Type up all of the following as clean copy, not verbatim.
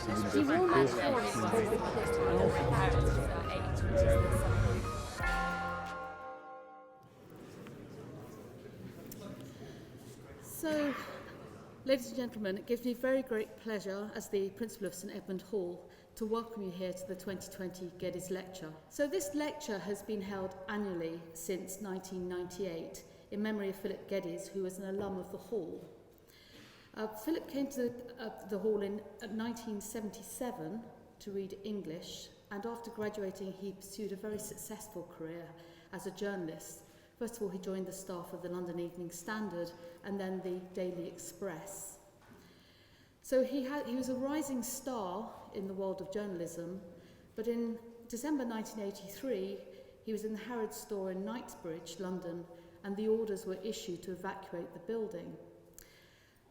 So, ladies and gentlemen, it gives me very great pleasure as the Principal of St Edmund Hall to welcome you here to the 2020 Geddes Lecture. So this lecture has been held annually since 1998 in memory of Philip Geddes, who was an alum of the Hall. Philip came to the Hall in 1977 to read English, and after graduating he pursued a very successful career as a journalist. First of all, he joined the staff of the London Evening Standard and then the Daily Express. So he was a rising star in the world of journalism, but in December 1983 he was in the Harrods store in Knightsbridge, London, and the orders were issued to evacuate the building.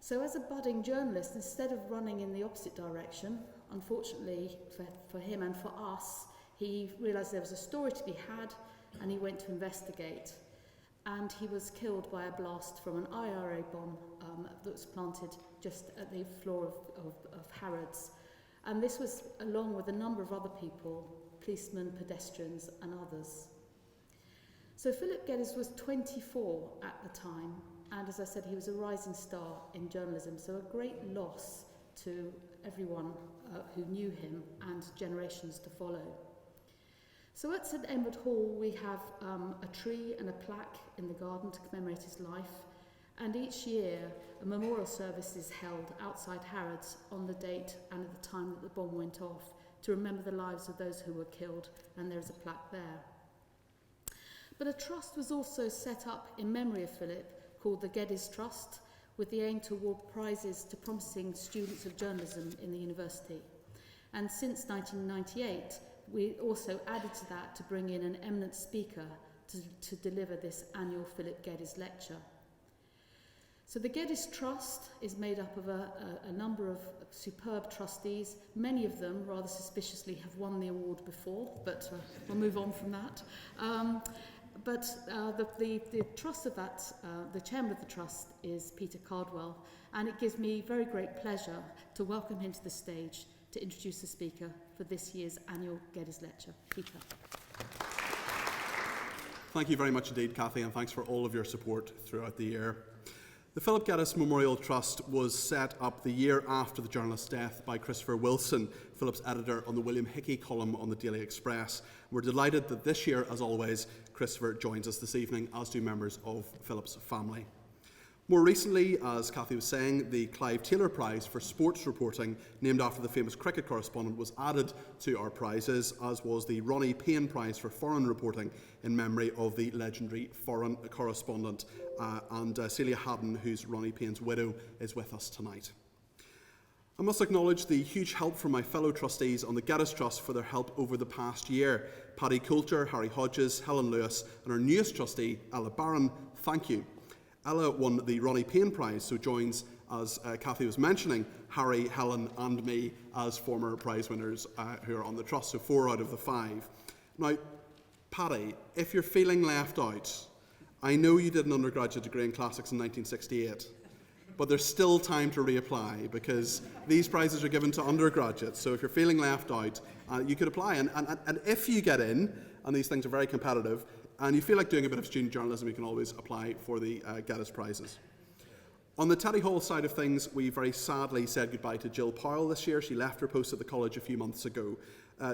So as a budding journalist, instead of running in the opposite direction, unfortunately for him and for us, he realised there was a story to be had and he went to investigate. And he was killed by a blast from an IRA bomb that was planted just at the floor of Harrods. And this was along with a number of other people, policemen, pedestrians and others. So Philip Geddes was 24 at the time, and as I said, he was a rising star in journalism, so a great loss to everyone who knew him and generations to follow. So at St Edmund Hall we have a tree and a plaque in the garden to commemorate his life, and each year a memorial service is held outside Harrods on the date and at the time that the bomb went off to remember the lives of those who were killed, and there's a plaque there. But a trust was also set up in memory of Philip called the Geddes Trust, with the aim to award prizes to promising students of journalism in the university. And since 1998, we also added to that to bring in an eminent speaker to deliver this annual Philip Geddes Lecture. So the Geddes Trust is made up of a number of superb trustees. Many of them, rather suspiciously, have won the award before, but we'll move on from that. The trust of that, the chairman of the trust is Peter Cardwell, and it gives me very great pleasure to welcome him to the stage to introduce the speaker for this year's annual Geddes Lecture. Peter. Thank you very much indeed, Cathy, and thanks for all of your support throughout the year. The Philip Geddes Memorial Trust was set up the year after the journalist's death by Christopher Wilson, Philip's editor on the William Hickey column on the Daily Express. We're delighted that this year, as always, Christopher joins us this evening, as do members of Philip's family. More recently, as Cathy was saying, the Clive Taylor Prize for Sports Reporting, named after the famous cricket correspondent, was added to our prizes, as was the Ronnie Payne Prize for Foreign Reporting in memory of the legendary foreign correspondent, and Celia Haddon, who's Ronnie Payne's widow, is with us tonight. I must acknowledge the huge help from my fellow trustees on the Geddes Trust for their help over the past year. Paddy Coulter, Harry Hodges, Helen Lewis and our newest trustee, Ella Barron, thank you. Ella won the Ronnie Payne Prize, so joins, as Cathy was mentioning, Harry, Helen and me as former prize winners who are on the trust, so 4 out of the 5. Now, Paddy, if you're feeling left out, I know you did an undergraduate degree in classics in 1968, but there's still time to reapply because these prizes are given to undergraduates, so if you're feeling left out, you could apply. And if you get in, and these things are very competitive, and you feel like doing a bit of student journalism, you can always apply for the Geddes Prizes. On the Teddy Hall side of things, we very sadly said goodbye to Jill Powell this year. She left her post at the college a few months ago.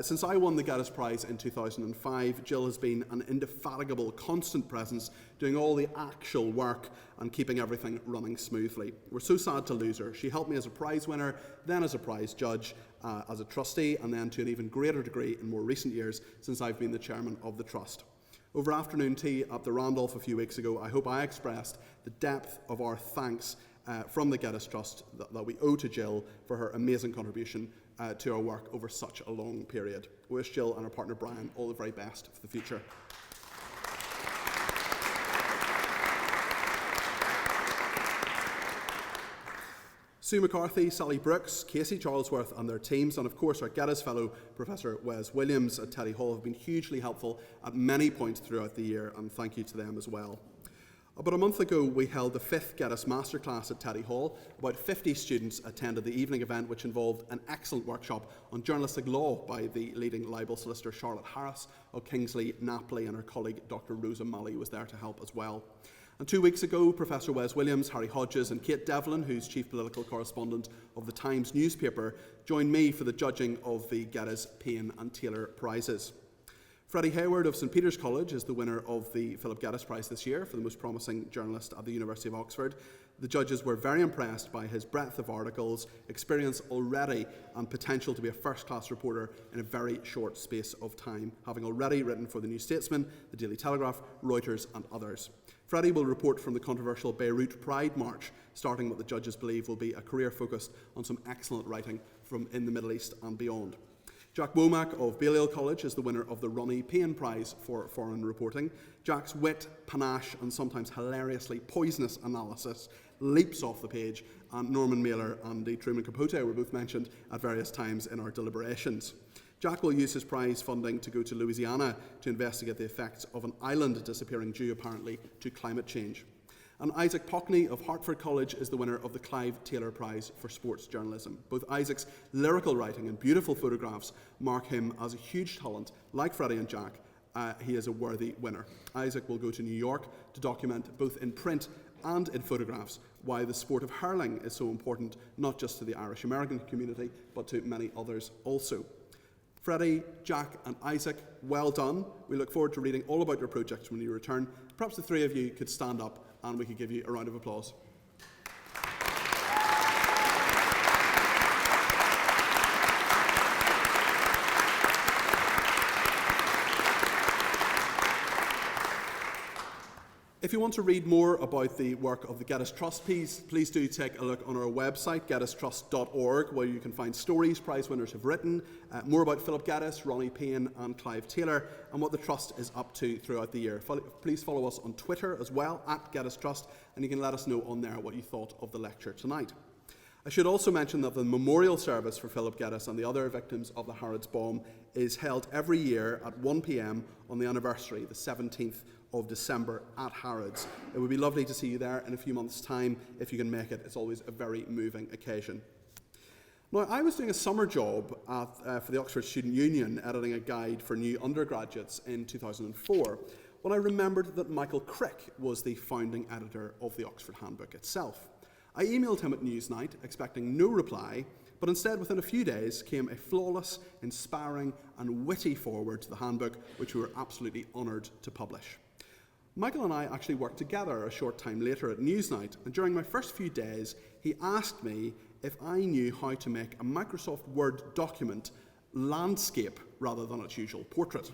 Since I won the Geddes Prize in 2005, Jill has been an indefatigable, constant presence, doing all the actual work and keeping everything running smoothly. We're so sad to lose her. She helped me as a prize winner, then as a prize judge, as a trustee, and then to an even greater degree in more recent years since I've been the chairman of the trust. Over afternoon tea at the Randolph a few weeks ago, I hope I expressed the depth of our thanks from the Geddes Trust that we owe to Jill for her amazing contribution to our work over such a long period. We wish Jill and her partner Brian all the very best for the future. Sue McCarthy, Sally Brooks, Casey Charlesworth and their teams, and of course our Geddes Fellow, Professor Wes Williams at Teddy Hall, have been hugely helpful at many points throughout the year, and thank you to them as well. About a month ago, we held the 5th Geddes Masterclass at Teddy Hall. About 50 students attended the evening event, which involved an excellent workshop on journalistic law by the leading libel solicitor Charlotte Harris of Kingsley Napley, and her colleague Dr. Rosa Mully was there to help as well. And 2 weeks ago, Professor Wes Williams, Harry Hodges and Kate Devlin, who's Chief Political Correspondent of the Times newspaper, joined me for the judging of the Geddes, Payne and Taylor Prizes. Freddie Hayward of St Peter's College is the winner of the Philip Geddes Prize this year for the most promising journalist at the University of Oxford. The judges were very impressed by his breadth of articles, experience already, and potential to be a first-class reporter in a very short space of time, having already written for the New Statesman, the Daily Telegraph, Reuters and others. Freddie will report from the controversial Beirut Pride March, starting what the judges believe will be a career focused on some excellent writing from in the Middle East and beyond. Jack Womack of Balliol College is the winner of the Ronnie Payne Prize for Foreign Reporting. Jack's wit, panache and sometimes hilariously poisonous analysis leaps off the page, and Norman Mailer and the Truman Capote were both mentioned at various times in our deliberations. Jack will use his prize funding to go to Louisiana to investigate the effects of an island disappearing due apparently to climate change. And Isaac Pockney of Hartford College is the winner of the Clive Taylor Prize for Sports Journalism. Both Isaac's lyrical writing and beautiful photographs mark him as a huge talent. Like Freddie and Jack, he is a worthy winner. Isaac will go to New York to document, both in print and in photographs, why the sport of hurling is so important, not just to the Irish-American community, but to many others also. Freddie, Jack and Isaac, well done. We look forward to reading all about your projects when you return. Perhaps the three of you could stand up and we could give you a round of applause. If you want to read more about the work of the Geddes Trust, please do take a look on our website, geddestrust.org, where you can find stories prize winners have written, more about Philip Geddes, Ronnie Payne and Clive Taylor, and what the Trust is up to throughout the year. Please follow us on Twitter as well, at Geddes Trust, and you can let us know on there what you thought of the lecture tonight. I should also mention that the memorial service for Philip Geddes and the other victims of the Harrods bomb is held every year at 1 p.m. on the anniversary, the 17th of December at Harrods. It would be lovely to see you there in a few months' time if you can make it. It's always a very moving occasion. Now, I was doing a summer job for the Oxford Student Union, editing a guide for new undergraduates in 2004, when I remembered that Michael Crick was the founding editor of the Oxford Handbook itself. I emailed him at Newsnight, expecting no reply, but instead within a few days came a flawless, inspiring and witty foreword to the handbook, which we were absolutely honoured to publish. Michael and I actually worked together a short time later at Newsnight, and during my first few days, he asked me if I knew how to make a Microsoft Word document landscape rather than its usual portrait.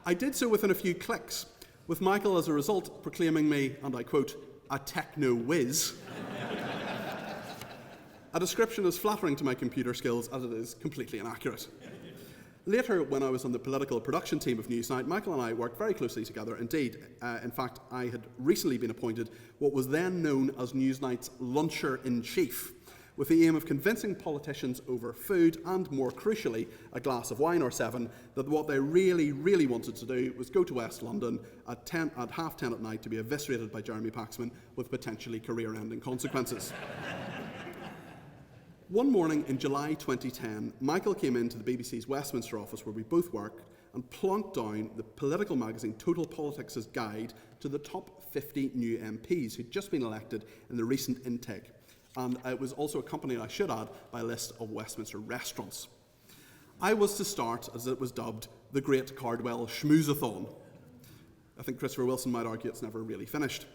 I did so within a few clicks, with Michael as a result proclaiming me, and I quote, a techno-whiz. A description as flattering to my computer skills as it is completely inaccurate. Later, when I was on the political production team of Newsnight, Michael and I worked very closely together indeed. In fact, I had recently been appointed what was then known as Newsnight's luncher-in-chief, with the aim of convincing politicians over food and, more crucially, a glass of wine or seven, that what they really, really wanted to do was go to West London at 10:30 at night to be eviscerated by Jeremy Paxman with potentially career-ending consequences. One morning in July 2010, Michael came into the BBC's Westminster office where we both worked and plonked down the political magazine Total Politics' guide to the top 50 new MPs who'd just been elected in the recent intake. And it was also accompanied, I should add, by a list of Westminster restaurants. I was to start, as it was dubbed, the Great Cardwell Schmoozathon. I think Christopher Wilson might argue it's never really finished.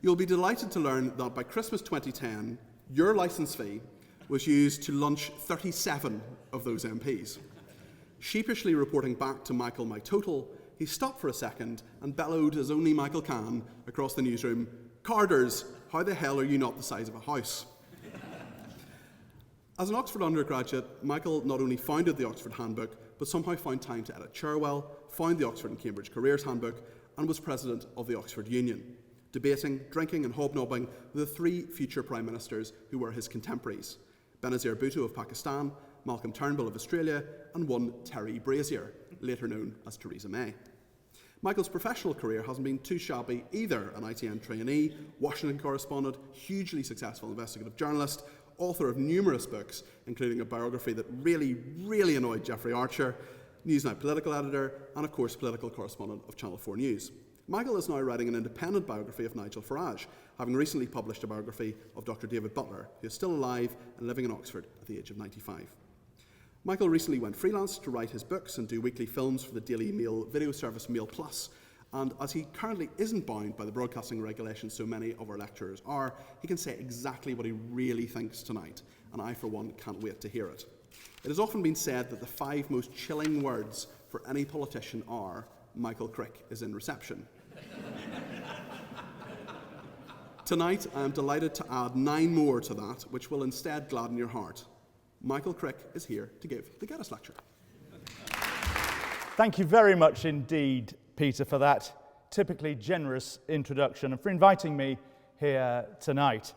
You'll be delighted to learn that by Christmas 2010, your licence fee was used to lunch 37 of those MPs. Sheepishly reporting back to Michael my total, he stopped for a second and bellowed as only Michael can across the newsroom, "Carders, how the hell are you not the size of a house?" As an Oxford undergraduate, Michael not only founded the Oxford Handbook, but somehow found time to edit Cherwell, found the Oxford and Cambridge Careers Handbook, and was president of the Oxford Union, debating, drinking and hobnobbing with the three future Prime Ministers who were his contemporaries: Benazir Bhutto of Pakistan, Malcolm Turnbull of Australia, and one Terry Brazier, later known as Theresa May. Michael's professional career hasn't been too shabby either. An ITN trainee, Washington correspondent, hugely successful investigative journalist, author of numerous books, including a biography that really annoyed Jeffrey Archer, Newsnight political editor, and of course political correspondent of Channel 4 News. Michael is now writing an independent biography of Nigel Farage, having recently published a biography of Dr. David Butler, who is still alive and living in Oxford at the age of 95. Michael recently went freelance to write his books and do weekly films for the Daily Mail video service Mail Plus, and as he currently isn't bound by the broadcasting regulations so many of our lecturers are, he can say exactly what he really thinks tonight, and I for one can't wait to hear it. It has often been said that the 5 most chilling words for any politician are, Michael Crick is in reception. Tonight I am delighted to add 9 more to that, which will instead gladden your heart. Michael Crick is here to give the Geddes Lecture. Thank you very much indeed, Peter, for that typically generous introduction and for inviting me here tonight.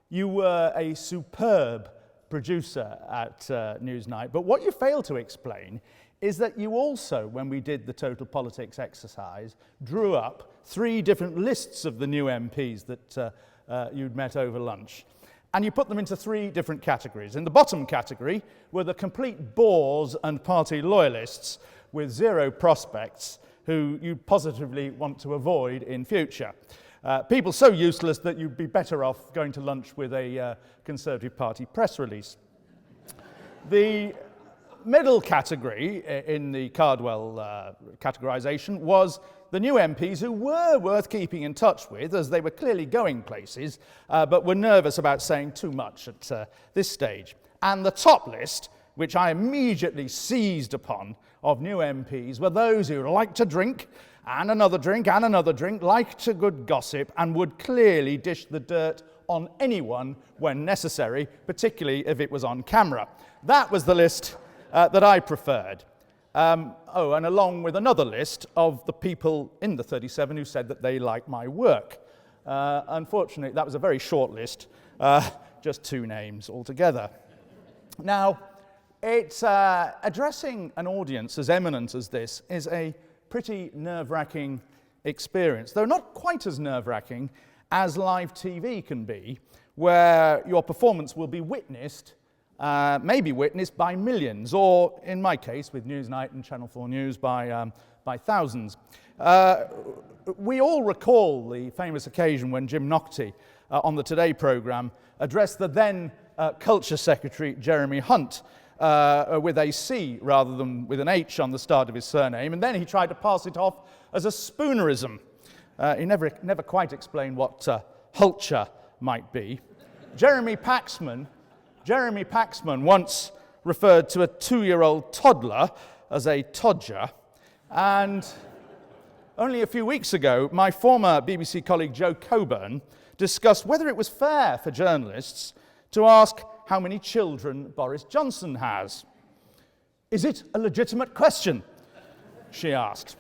You were a superb producer at Newsnight, but what you failed to explain is that you also, when we did the Total Politics exercise, drew up 3 different lists of the new MPs that you'd met over lunch. And you put them into 3 different categories. In the bottom category were the complete bores and party loyalists with 0 prospects who you positively want to avoid in future. People so useless that you'd be better off going to lunch with a Conservative Party press release. The middle category in the Cardwell categorisation was the new MPs who were worth keeping in touch with, as they were clearly going places, but were nervous about saying too much at this stage. And the top list, which I immediately seized upon, of new MPs were those who liked to drink, and another drink, and another drink, liked a good gossip, and would clearly dish the dirt on anyone when necessary, particularly if it was on camera. That was the list that I preferred. And along with another list of the people in the 37 who said that they liked my work. Unfortunately, that was a very short list, just 2 names altogether. Now, it's addressing an audience as eminent as this is a pretty nerve-wracking experience, though not quite as nerve-wracking as live TV can be, where your performance will be witnessed, maybe witnessed by millions, or in my case, with Newsnight and Channel 4 News, by thousands. We all recall the famous occasion when Jim Naughtie, on the Today programme, addressed the then Culture Secretary Jeremy Hunt with a C rather than with an H on the start of his surname, and then he tried to pass it off as a spoonerism. He never quite explained what hulture might be. Jeremy Paxman once referred to a 2-year-old toddler as a todger, and only a few weeks ago, my former BBC colleague Joe Coburn discussed whether it was fair for journalists to ask how many children Boris Johnson has. "Is it a legitimate question?" she asked.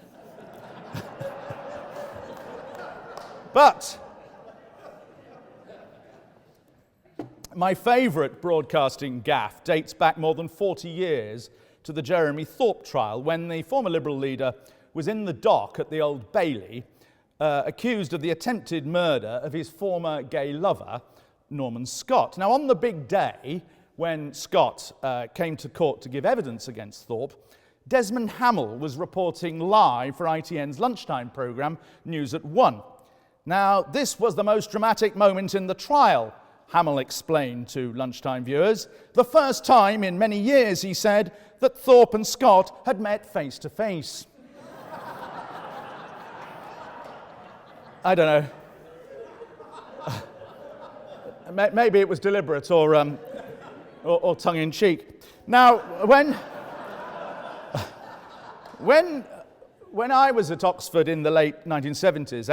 But my favourite broadcasting gaffe dates back more than 40 years to the Jeremy Thorpe trial, when the former Liberal leader was in the dock at the Old Bailey, accused of the attempted murder of his former gay lover, Norman Scott. Now, on the big day when Scott came to court to give evidence against Thorpe, Desmond Hamill was reporting live for ITN's lunchtime programme, News at 1. Now, this was the most dramatic moment in the trial, Hamill explained to lunchtime viewers. The first time in many years, he said, that Thorpe and Scott had met face to face. I don't know. Maybe it was deliberate or tongue-in-cheek. Now, when I was at Oxford in the late 1970s,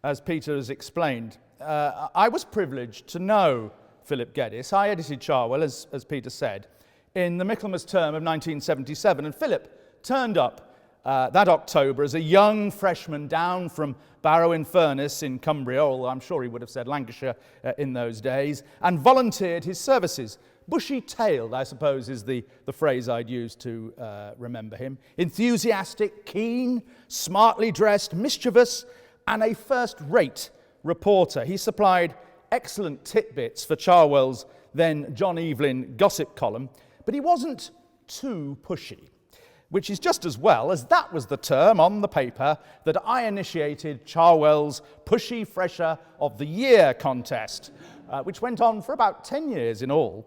as Peter has explained, I was privileged to know Philip Geddes. I edited Cherwell, as Peter said, in the Michaelmas term of 1977, and Philip turned up that October as a young freshman down from Barrow-in-Furness in Cumbria, although I'm sure he would have said Lancashire in those days, and volunteered his services Bushy-tailed, I suppose, is the phrase I'd use to remember him. Enthusiastic, keen, smartly dressed, mischievous, and a first-rate reporter. He supplied excellent tidbits for Charwell's then John Evelyn gossip column, but he wasn't too pushy, which is just as well, as that was the term on the paper that I initiated Charwell's Pushy Fresher of the Year contest, which went on for about 10 years in all.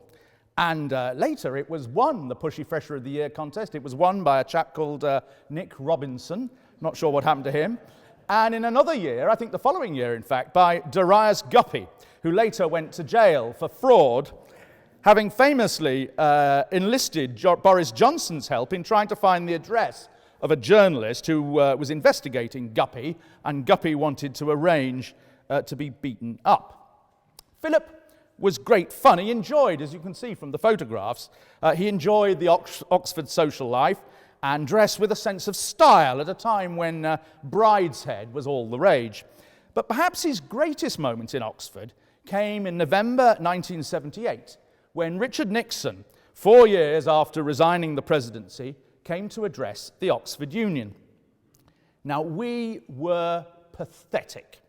And later it was won, the Pushy Fresher of the Year contest. It was won by a chap called Nick Robinson. Not sure what happened to him. And in another year, I think the following year, in fact, by Darius Guppy, who later went to jail for fraud, having famously enlisted Boris Johnson's help in trying to find the address of a journalist who was investigating Guppy, and Guppy wanted to arrange to be beaten up. Philip was great fun. He enjoyed, as you can see from the photographs, he enjoyed the Oxford social life and dressed with a sense of style at a time when Brideshead was all the rage. But perhaps his greatest moment in Oxford came in November 1978, when Richard Nixon, 4 years after resigning the presidency, came to address the Oxford Union. Now, we were pathetic.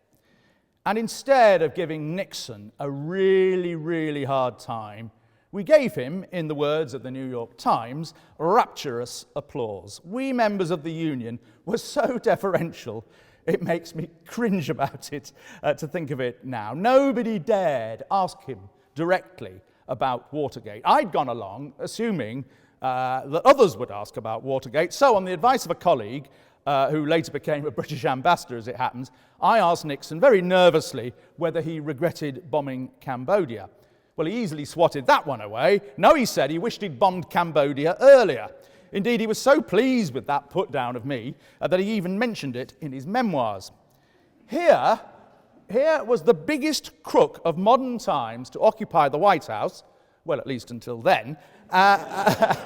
And instead of giving Nixon a really, really hard time, we gave him, in the words of the New York Times, rapturous applause. We members of the Union were so deferential, it makes me cringe about it to think of it now. Nobody dared ask him directly about Watergate. I'd gone along assuming that others would ask about Watergate, so on the advice of a colleague, who later became a British ambassador as it happens, I asked Nixon very nervously whether he regretted bombing Cambodia. Well, he easily swatted that one away. No, he said he wished he'd bombed Cambodia earlier. Indeed, he was so pleased with that put down of me that he even mentioned it in his memoirs. Here was the biggest crook of modern times to occupy the White House, well, at least until then, and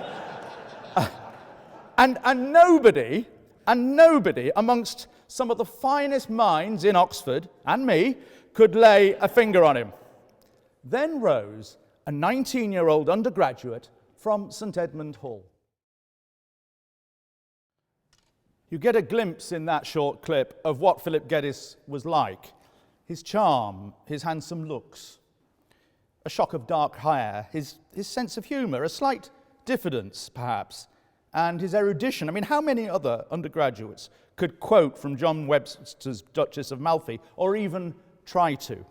nobody amongst some of the finest minds in Oxford, and me, could lay a finger on him. Then rose a 19-year-old undergraduate from St Edmund Hall. You get a glimpse in that short clip of what Philip Geddes was like. His charm, his handsome looks, a shock of dark hair, his sense of humour, a slight diffidence, perhaps, and his erudition. I mean, how many other undergraduates could quote from John Webster's Duchess of Malfi, or even try to?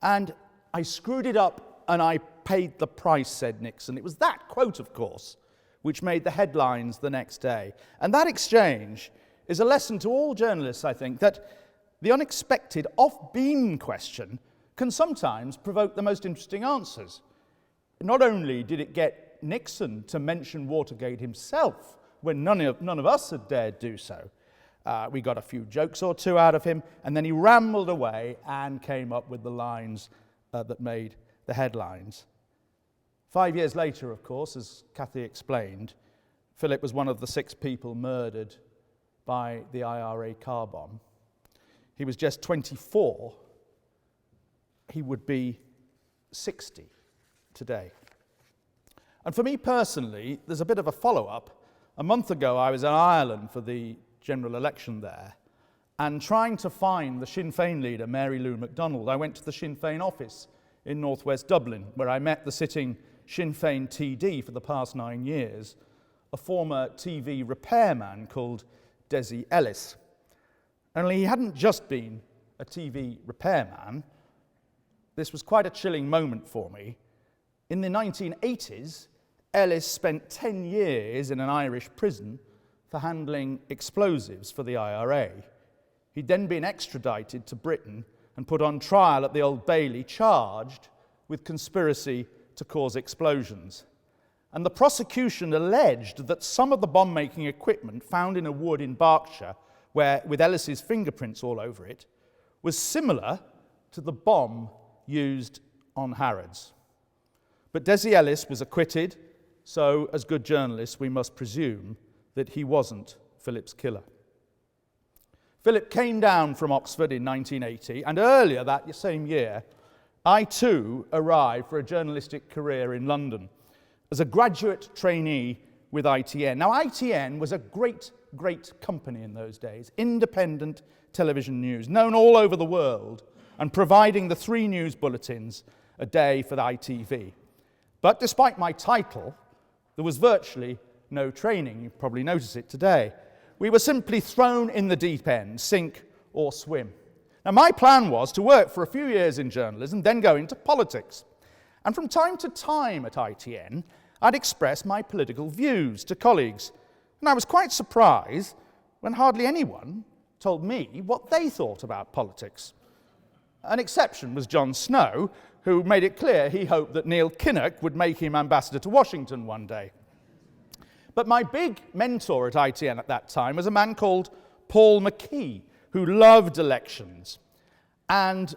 And I screwed it up and I paid the price, said Nixon. It was that quote, of course, which made the headlines the next day. And that exchange is a lesson to all journalists, I think, that the unexpected off-beam question can sometimes provoke the most interesting answers. Not only did it get Nixon to mention Watergate himself when none of us had dared do so, we got a few jokes or two out of him, and then he rambled away and came up with the lines that made the headlines. 5 years later, of course, as Cathy explained, Philip was one of the 6 people murdered by the IRA car bomb. He was just 24. He would be 60 today. And for me personally, there's a bit of a follow-up. A month ago, I was in Ireland for the general election there, and trying to find the Sinn Féin leader, Mary Lou MacDonald, I went to the Sinn Féin office in northwest Dublin, where I met the sitting Sinn Féin TD for the past 9 years, a former TV repairman called Des Ellis. Only he hadn't just been a TV repairman. This was quite a chilling moment for me. In the 1980s, Ellis spent 10 years in an Irish prison for handling explosives for the IRA. He'd then been extradited to Britain and put on trial at the Old Bailey, charged with conspiracy to cause explosions. And the prosecution alleged that some of the bomb-making equipment found in a wood in Berkshire, with Ellis's fingerprints all over it, was similar to the bomb used on Harrods. But Des Ellis was acquitted, so as good journalists we must presume that he wasn't Philip's killer. Philip came down from Oxford in 1980, and earlier that same year, I too arrived for a journalistic career in London as a graduate trainee with ITN. Now, ITN was a great company in those days, independent television news, known all over the world, and providing the 3 news bulletins a day for the ITV. But despite my title, there was virtually no training. You probably notice it today. We were simply thrown in the deep end, sink or swim. Now, my plan was to work for a few years in journalism, then go into politics. And from time to time at ITN, I'd express my political views to colleagues. And I was quite surprised when hardly anyone told me what they thought about politics. An exception was John Snow, who made it clear he hoped that Neil Kinnock would make him ambassador to Washington one day. But my big mentor at ITN at that time was a man called Paul McKee, who loved elections and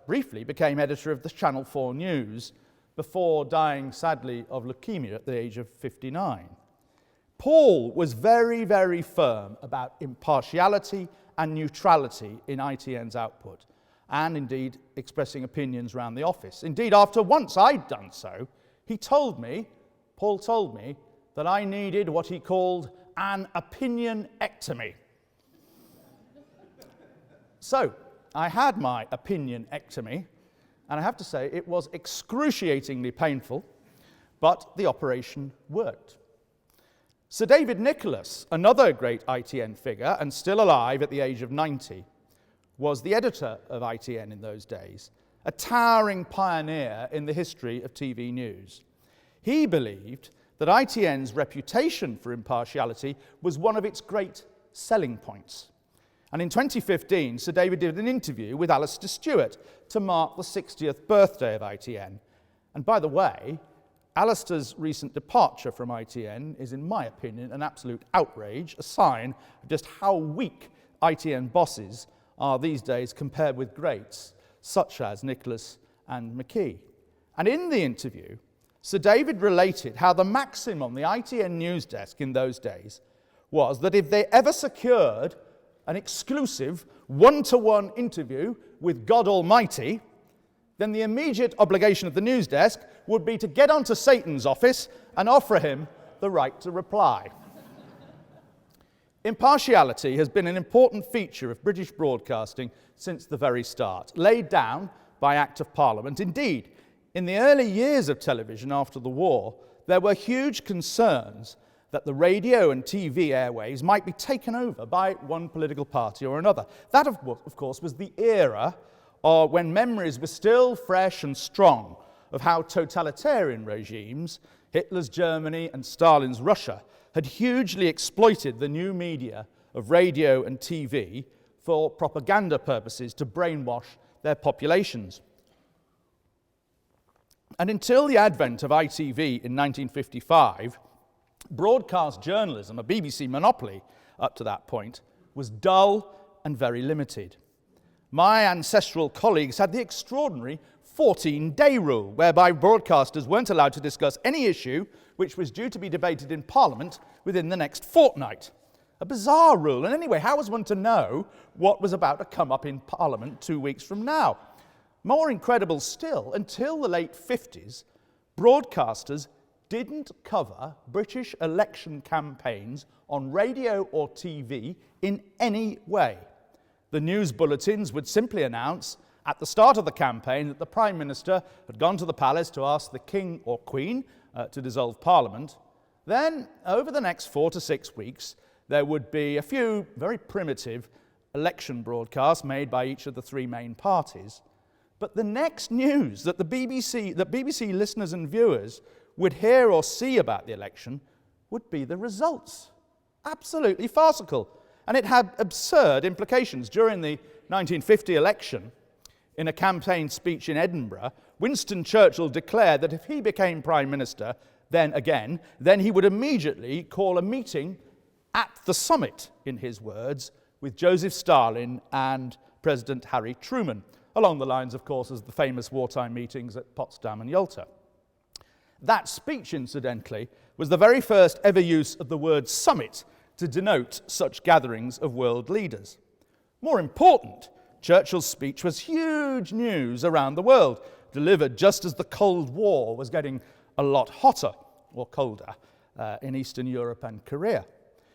briefly became editor of the Channel 4 News before dying, sadly, of leukemia at the age of 59. Paul was very, very firm about impartiality and neutrality in ITN's output, and indeed expressing opinions around the office. Indeed, after once I'd done so, Paul told me, that I needed what he called an opinion-ectomy. So, I had my opinion-ectomy, and I have to say it was excruciatingly painful, but the operation worked. Sir David Nicholas, another great ITN figure, and still alive at the age of 90, was the editor of ITN in those days, a towering pioneer in the history of TV news. He believed that ITN's reputation for impartiality was one of its great selling points. And in 2015, Sir David did an interview with Alistair Stewart to mark the 60th birthday of ITN. And by the way, Alistair's recent departure from ITN is, in my opinion, an absolute outrage, a sign of just how weak ITN bosses are these days compared with greats such as Nicholas and McKee. And in the interview, Sir David related how the maxim on the ITN news desk in those days was that if they ever secured an exclusive one-to-one interview with God Almighty, then the immediate obligation of the news desk would be to get onto Satan's office and offer him the right to reply. Impartiality has been an important feature of British broadcasting since the very start, laid down by Act of Parliament. Indeed, in the early years of television after the war, there were huge concerns that the radio and TV airways might be taken over by one political party or another. That, of course, was the era when memories were still fresh and strong of how totalitarian regimes, Hitler's Germany and Stalin's Russia, had hugely exploited the new media of radio and TV for propaganda purposes to brainwash their populations. And until the advent of ITV in 1955, broadcast journalism, a BBC monopoly up to that point, was dull and very limited. My ancestral colleagues had the extraordinary 14-day rule, whereby broadcasters weren't allowed to discuss any issue which was due to be debated in Parliament within the next fortnight. A bizarre rule, and anyway, how was one to know what was about to come up in Parliament 2 weeks from now? More incredible still, until the late 50s, broadcasters didn't cover British election campaigns on radio or TV in any way. The news bulletins would simply announce at the start of the campaign that the Prime Minister had gone to the palace to ask the King or Queen to dissolve Parliament. Then, over the next 4 to 6 weeks, there would be a few very primitive election broadcasts made by each of the three main parties. But the next news that BBC listeners and viewers would hear or see about the election would be the results. Absolutely farcical. And it had absurd implications. During the 1950 election, in a campaign speech in Edinburgh, Winston Churchill declared that if he became Prime Minister, then he would immediately call a meeting at the summit, in his words, with Joseph Stalin and President Harry Truman, along the lines, of course, of the famous wartime meetings at Potsdam and Yalta. That speech, incidentally, was the very first ever use of the word summit to denote such gatherings of world leaders. More important, Churchill's speech was huge news around the world, delivered just as the Cold War was getting a lot hotter, or colder, in Eastern Europe and Korea.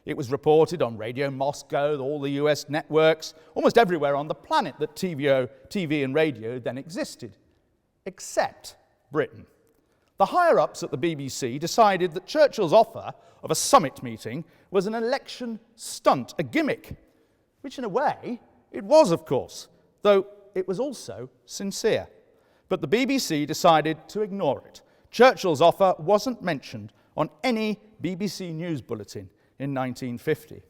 It was reported on Radio Moscow, all the US networks, almost everywhere on the planet that TV and radio then existed, except Britain. The higher-ups at the BBC decided that Churchill's offer of a summit meeting was an election stunt, a gimmick, which in a way it was, of course, though it was also sincere. But the BBC decided to ignore it. Churchill's offer wasn't mentioned on any BBC news bulletin in 1950.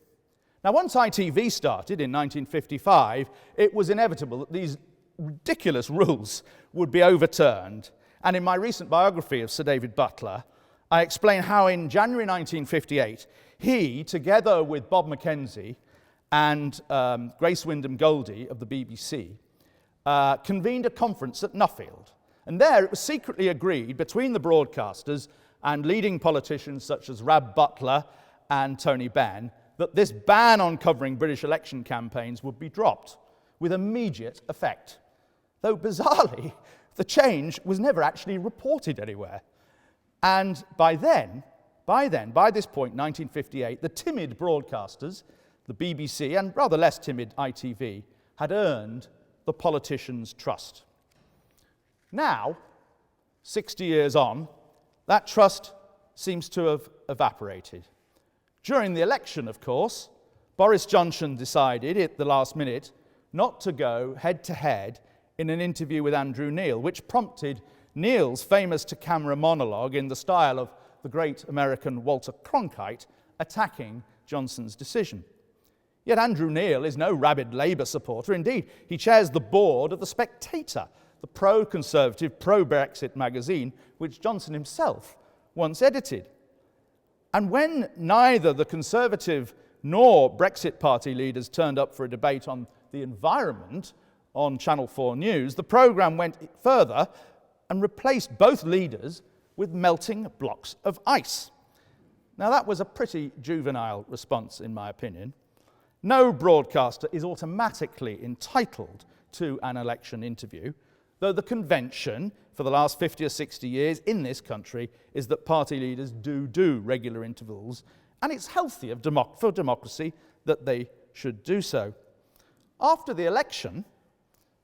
Now, once ITV started in 1955, it was inevitable that these ridiculous rules would be overturned. And in my recent biography of Sir David Butler, I explain how in January 1958, he, together with Bob Mackenzie and Grace Wyndham Goldie of the BBC, convened a conference at Nuffield. And there it was secretly agreed between the broadcasters and leading politicians such as Rab Butler and Tony Benn that this ban on covering British election campaigns would be dropped with immediate effect. Though bizarrely, the change was never actually reported anywhere. And by this point, 1958, the timid broadcasters, the BBC and rather less timid ITV, had earned the politicians' trust. Now, 60 years on, that trust seems to have evaporated. During the election, of course, Boris Johnson decided at the last minute not to go head-to-head in an interview with Andrew Neil, which prompted Neil's famous to-camera monologue in the style of the great American Walter Cronkite attacking Johnson's decision. Yet Andrew Neil is no rabid Labour supporter. Indeed, he chairs the board of The Spectator, the pro-conservative, pro-Brexit magazine, which Johnson himself once edited. And when neither the Conservative nor Brexit Party leaders turned up for a debate on the environment on Channel 4 News, the programme went further and replaced both leaders with melting blocks of ice. Now, that was a pretty juvenile response, in my opinion. No broadcaster is automatically entitled to an election interview, though the convention for the last 50 or 60 years in this country is that party leaders do regular intervals, and it's healthy for democracy that they should do so. After the election,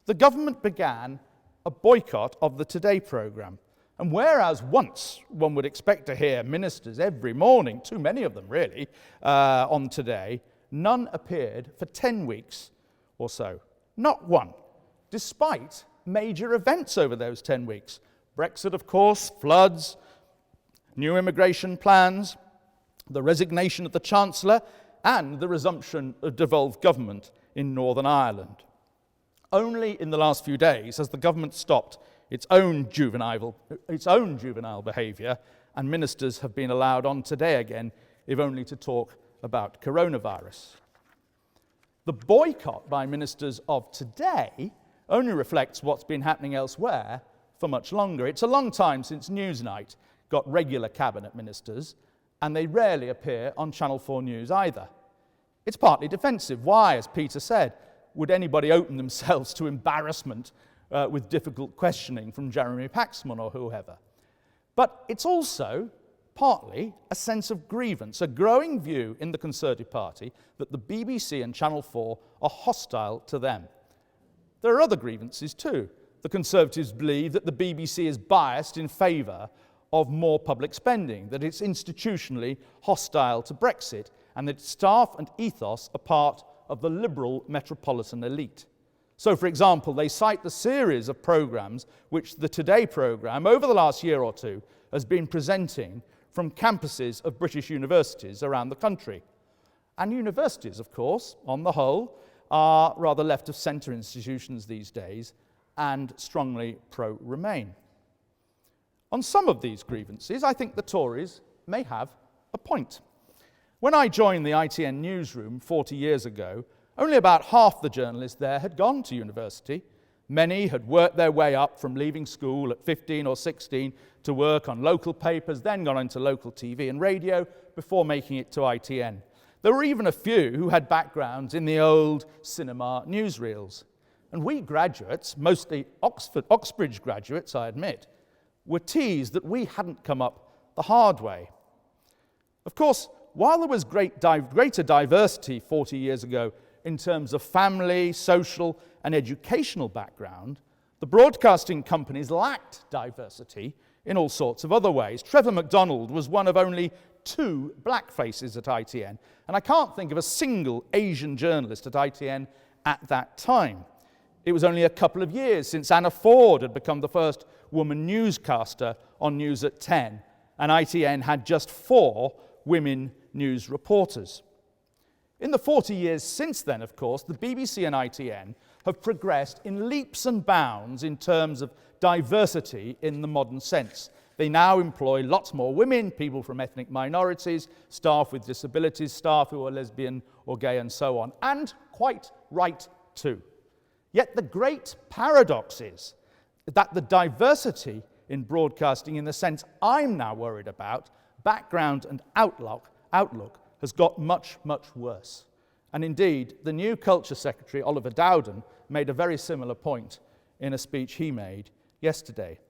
the government began a boycott of the Today programme. And whereas once one would expect to hear ministers every morning, too many of them really, on Today, none appeared for 10 weeks or so. Not one, despite major events over those 10 weeks. Brexit, of course, floods, new immigration plans, the resignation of the Chancellor, and the resumption of devolved government in Northern Ireland. Only in the last few days has the government stopped its own juvenile behaviour, and ministers have been allowed on Today again, if only to talk about coronavirus. The boycott by ministers of Today only reflects what's been happening elsewhere for much longer. It's a long time since Newsnight got regular cabinet ministers, and they rarely appear on Channel 4 News either. It's partly defensive. Why, as Peter said, would anybody open themselves to embarrassment with difficult questioning from Jeremy Paxman or whoever? But it's also partly a sense of grievance, a growing view in the Conservative Party that the BBC and Channel 4 are hostile to them. There are other grievances too. The Conservatives believe that the BBC is biased in favour of more public spending, that it's institutionally hostile to Brexit, and that its staff and ethos are part of the liberal metropolitan elite. So, for example, they cite the series of programmes which the Today programme, over the last year or two, has been presenting from campuses of British universities around the country. And universities, of course, on the whole, are rather left-of-centre institutions these days and strongly pro-Remain. On some of these grievances, I think the Tories may have a point. When I joined the ITN newsroom 40 years ago, only about half the journalists there had gone to university. Many had worked their way up from leaving school at 15 or 16 to work on local papers, then gone into local TV and radio before making it to ITN. There were even a few who had backgrounds in the old cinema newsreels. And we graduates, mostly Oxbridge graduates, I admit, were teased that we hadn't come up the hard way. Of course, while there was greater diversity 40 years ago in terms of family, social, and educational background, the broadcasting companies lacked diversity in all sorts of other ways. Trevor MacDonald was one of only 2 black faces at ITN, and I can't think of a single Asian journalist at ITN at that time. It was only a couple of years since Anna Ford had become the first woman newscaster on News at 10, and ITN had just 4 women news reporters. In the 40 years since then, of course, the BBC and ITN have progressed in leaps and bounds in terms of diversity in the modern sense. They now employ lots more women, people from ethnic minorities, staff with disabilities, staff who are lesbian or gay, and so on. And quite right too. Yet the great paradox is that the diversity in broadcasting, in the sense I'm now worried about, background and outlook, has got much, much worse. And indeed, the new Culture Secretary, Oliver Dowden, made a very similar point in a speech he made yesterday.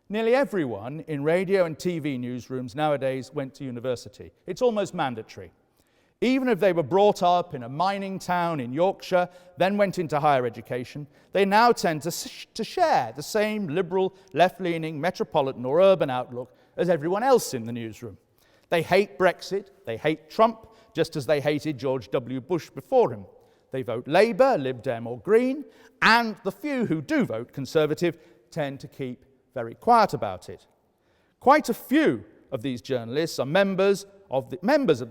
Nearly everyone in radio and TV newsrooms nowadays went to university. It's almost mandatory. Even if they were brought up in a mining town in Yorkshire, then went into higher education, they now tend to share the same liberal, left-leaning, metropolitan or urban outlook as everyone else in the newsroom. They hate Brexit, they hate Trump, just as they hated George W. Bush before him. They vote Labour, Lib Dem or Green, and the few who do vote Conservative tend to keep very quiet about it. Quite a few of these journalists are members of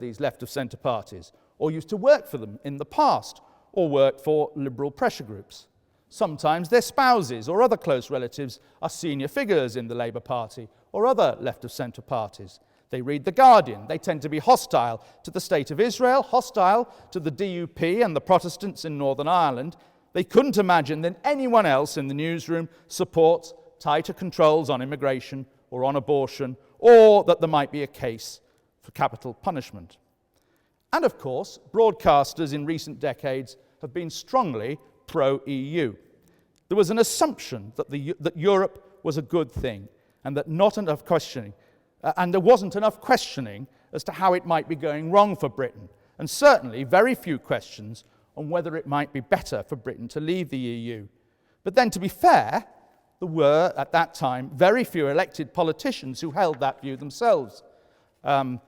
these left-of-centre parties, or used to work for them in the past, or worked for liberal pressure groups. Sometimes their spouses or other close relatives are senior figures in the Labour Party or other left-of-centre parties. They read The Guardian. They tend to be hostile to the State of Israel, hostile to the DUP and the Protestants in Northern Ireland. They couldn't imagine that anyone else in the newsroom supports tighter controls on immigration or on abortion, or that there might be a case for capital punishment. And of course, broadcasters in recent decades have been strongly pro-EU. There was an assumption that Europe was a good thing, and that not enough questioning, and there wasn't enough questioning as to how it might be going wrong for Britain, and certainly very few questions on whether it might be better for Britain to leave the EU. But then, to be fair, there were, at that time, very few elected politicians who held that view themselves. Very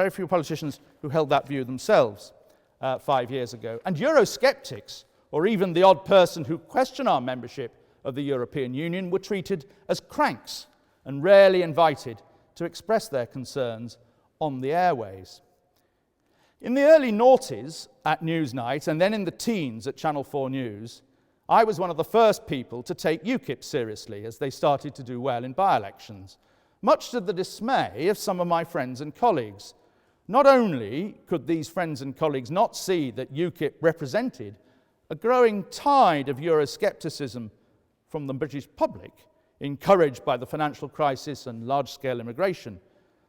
few politicians who held that view themselves 5 years ago. And Eurosceptics, or even the odd person who questioned our membership of the European Union, were treated as cranks and rarely invited to express their concerns on the airways. In the early noughties at Newsnight, and then in the teens at Channel 4 News, I was one of the first people to take UKIP seriously as they started to do well in by-elections, much to the dismay of some of my friends and colleagues. Not only could these friends and colleagues not see that UKIP represented a growing tide of Euroscepticism from the British public, encouraged by the financial crisis and large-scale immigration,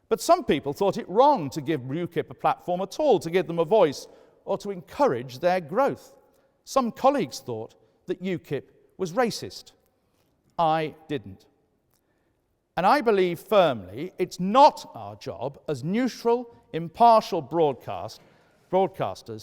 but some people thought it wrong to give UKIP a platform at all, to give them a voice, or to encourage their growth. Some colleagues thought that UKIP was racist. I didn't. And I believe firmly it's not our job as neutral, impartial broadcasters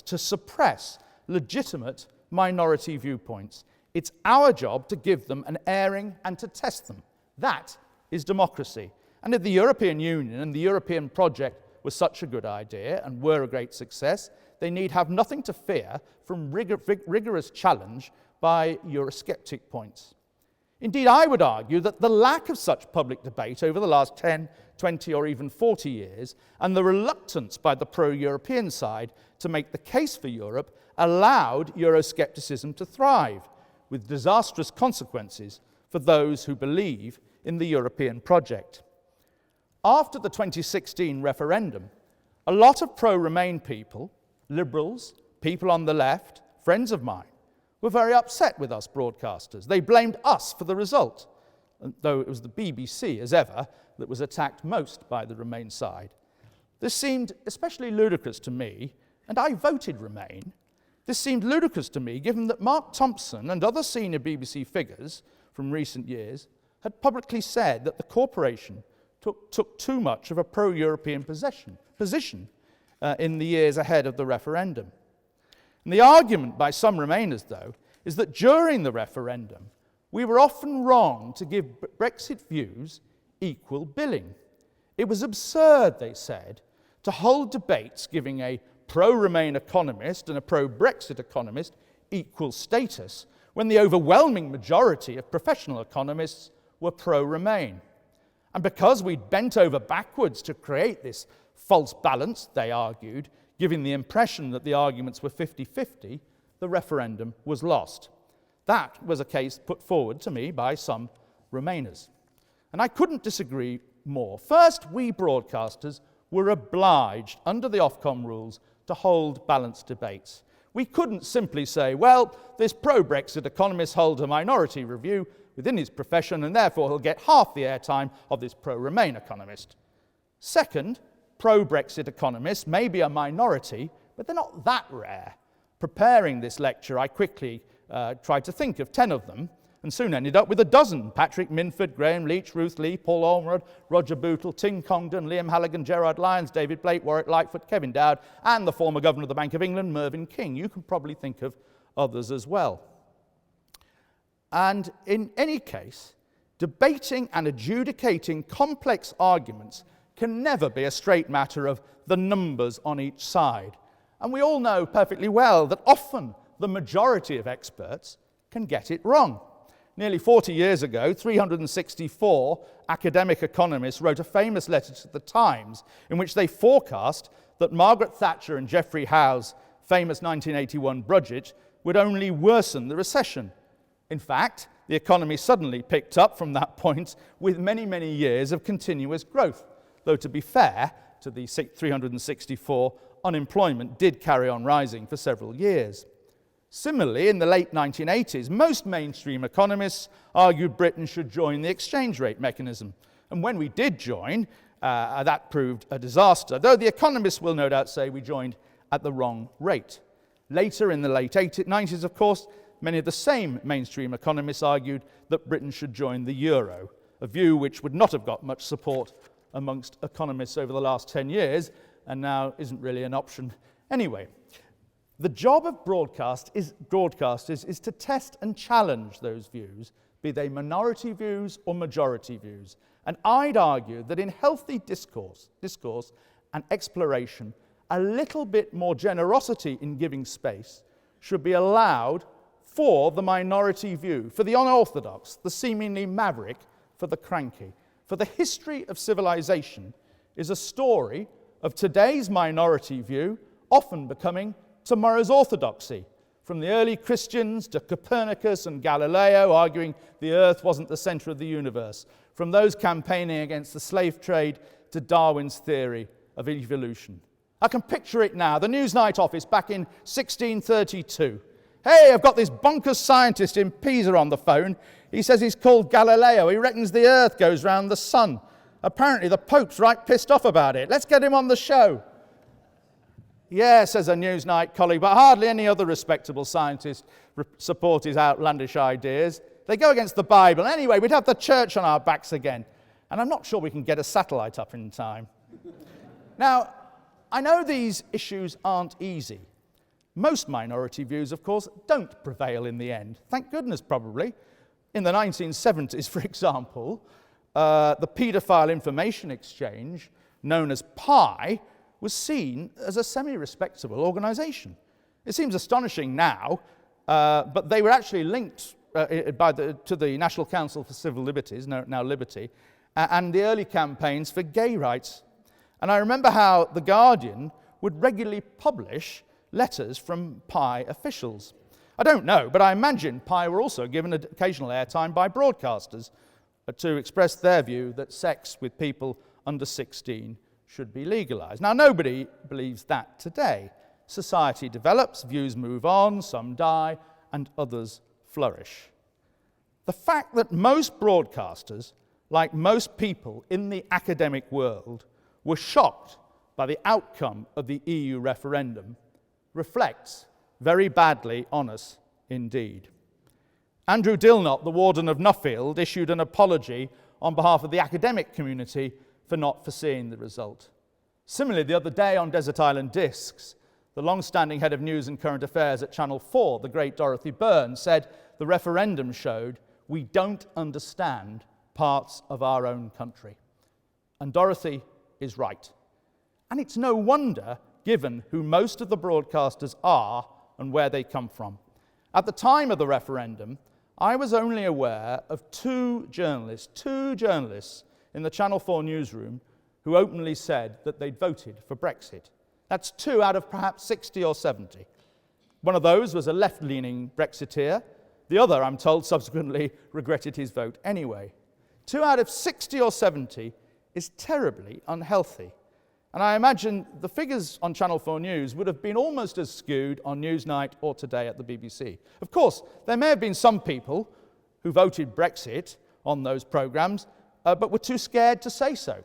to suppress legitimate minority viewpoints. It's our job to give them an airing and to test them. That is democracy. And if the European Union and the European project was such a good idea and were a great success, they need have nothing to fear from rigorous challenge by Eurosceptic points. Indeed, I would argue that the lack of such public debate over the last 10, 20 or even 40 years, and the reluctance by the pro-European side to make the case for Europe, allowed Euroscepticism to thrive, with disastrous consequences for those who believe in the European project. After the 2016 referendum, a lot of pro-Remain people, liberals, people on the left, friends of mine, were very upset with us broadcasters. They blamed us for the result, though it was the BBC, as ever, that was attacked most by the Remain side. This seemed especially ludicrous to me, and I voted Remain, This seemed ludicrous to me, given that Mark Thompson and other senior BBC figures from recent years had publicly said that the corporation took too much of a pro-European position in the years ahead of the referendum. And the argument by some Remainers, though, is that during the referendum, we were often wrong to give Brexit views equal billing. It was absurd, they said, to hold debates giving a pro-Remain economist and a pro-Brexit economist equal status when the overwhelming majority of professional economists were pro-Remain. And because we'd bent over backwards to create this false balance, they argued, giving the impression that the arguments were 50-50, the referendum was lost. That was a case put forward to me by some Remainers. And I couldn't disagree more. First, we broadcasters were obliged, under the Ofcom rules, to hold balanced debates. We couldn't simply say, well, this pro-Brexit economist holds a minority review within his profession, and therefore he'll get half the airtime of this pro-Remain economist. Second, pro-Brexit economists may be a minority, but they're not that rare. Preparing this lecture, I quickly tried to think of 10 of them, and soon ended up with a dozen: Patrick Minford, Graham Leach, Ruth Lee, Paul Ormerod, Roger Bootle, Tim Congdon, Liam Halligan, Gerard Lyons, David Blake, Warwick Lightfoot, Kevin Dowd, and the former Governor of the Bank of England, Mervyn King. You can probably think of others as well. And in any case, debating and adjudicating complex arguments can never be a straight matter of the numbers on each side. And we all know perfectly well that often the majority of experts can get it wrong. Nearly 40 years ago, 364 academic economists wrote a famous letter to the Times in which they forecast that Margaret Thatcher and Geoffrey Howe's famous 1981 budget would only worsen the recession. In fact, the economy suddenly picked up from that point with many, many years of continuous growth. Though to be fair to the 364, unemployment did carry on rising for several years. Similarly, in the late 1980s, most mainstream economists argued Britain should join the exchange rate mechanism. And when we did join, that proved a disaster, though the economists will no doubt say we joined at the wrong rate. Later, in the late 90s, of course, many of the same mainstream economists argued that Britain should join the euro, a view which would not have got much support amongst economists over the last 10 years, and now isn't really an option anyway. The job of broadcasters is to test and challenge those views, be they minority views or majority views. And I'd argue that in healthy discourse and exploration, a little bit more generosity in giving space should be allowed for the minority view, for the unorthodox, the seemingly maverick, for the cranky. For the history of civilization is a story of today's minority view often becoming tomorrow's orthodoxy, from the early Christians to Copernicus and Galileo arguing the earth wasn't the center of the universe, from those campaigning against the slave trade to Darwin's theory of evolution. I can picture it now, the Newsnight office back in 1632. Hey, I've got this bonkers scientist in Pisa on the phone. He says he's called Galileo. He reckons the earth goes round the sun. Apparently the Pope's right pissed off about it. Let's get him on the show. Yeah, says a Newsnight colleague, but hardly any other respectable scientist support his outlandish ideas. They go against the Bible. Anyway, we'd have the church on our backs again. And I'm not sure we can get a satellite up in time. Now, I know these issues aren't easy. Most minority views, of course, don't prevail in the end. Thank goodness, probably. In the 1970s, for example, the paedophile information exchange, known as PI, was seen as a semi-respectable organisation. It seems astonishing now, but they were actually linked to the National Council for Civil Liberties, now Liberty, and the early campaigns for gay rights. And I remember how The Guardian would regularly publish letters from PI officials. I don't know, but I imagine PI were also given occasional airtime by broadcasters to express their view that sex with people under 16 should be legalised. Now, nobody believes that today. Society develops, views move on, some die, and others flourish. The fact that most broadcasters, like most people in the academic world, were shocked by the outcome of the EU referendum reflects very badly on us indeed. Andrew Dilnot, the warden of Nuffield, issued an apology on behalf of the academic community for not foreseeing the result. Similarly, the other day on Desert Island Discs, the long-standing head of news and current affairs at Channel 4, the great Dorothy Byrne, said the referendum showed we don't understand parts of our own country. And Dorothy is right. And it's no wonder, given who most of the broadcasters are and where they come from. At the time of the referendum, I was only aware of two journalists in the Channel 4 newsroom who openly said that they'd voted for Brexit. That's 2 out of perhaps 60 or 70. One of those was a left-leaning Brexiteer. The other, I'm told, subsequently regretted his vote anyway. 2 out of 60 or 70 is terribly unhealthy. And I imagine the figures on Channel 4 News would have been almost as skewed on Newsnight or Today at the BBC. Of course, there may have been some people who voted Brexit on those programmes, but were too scared to say so,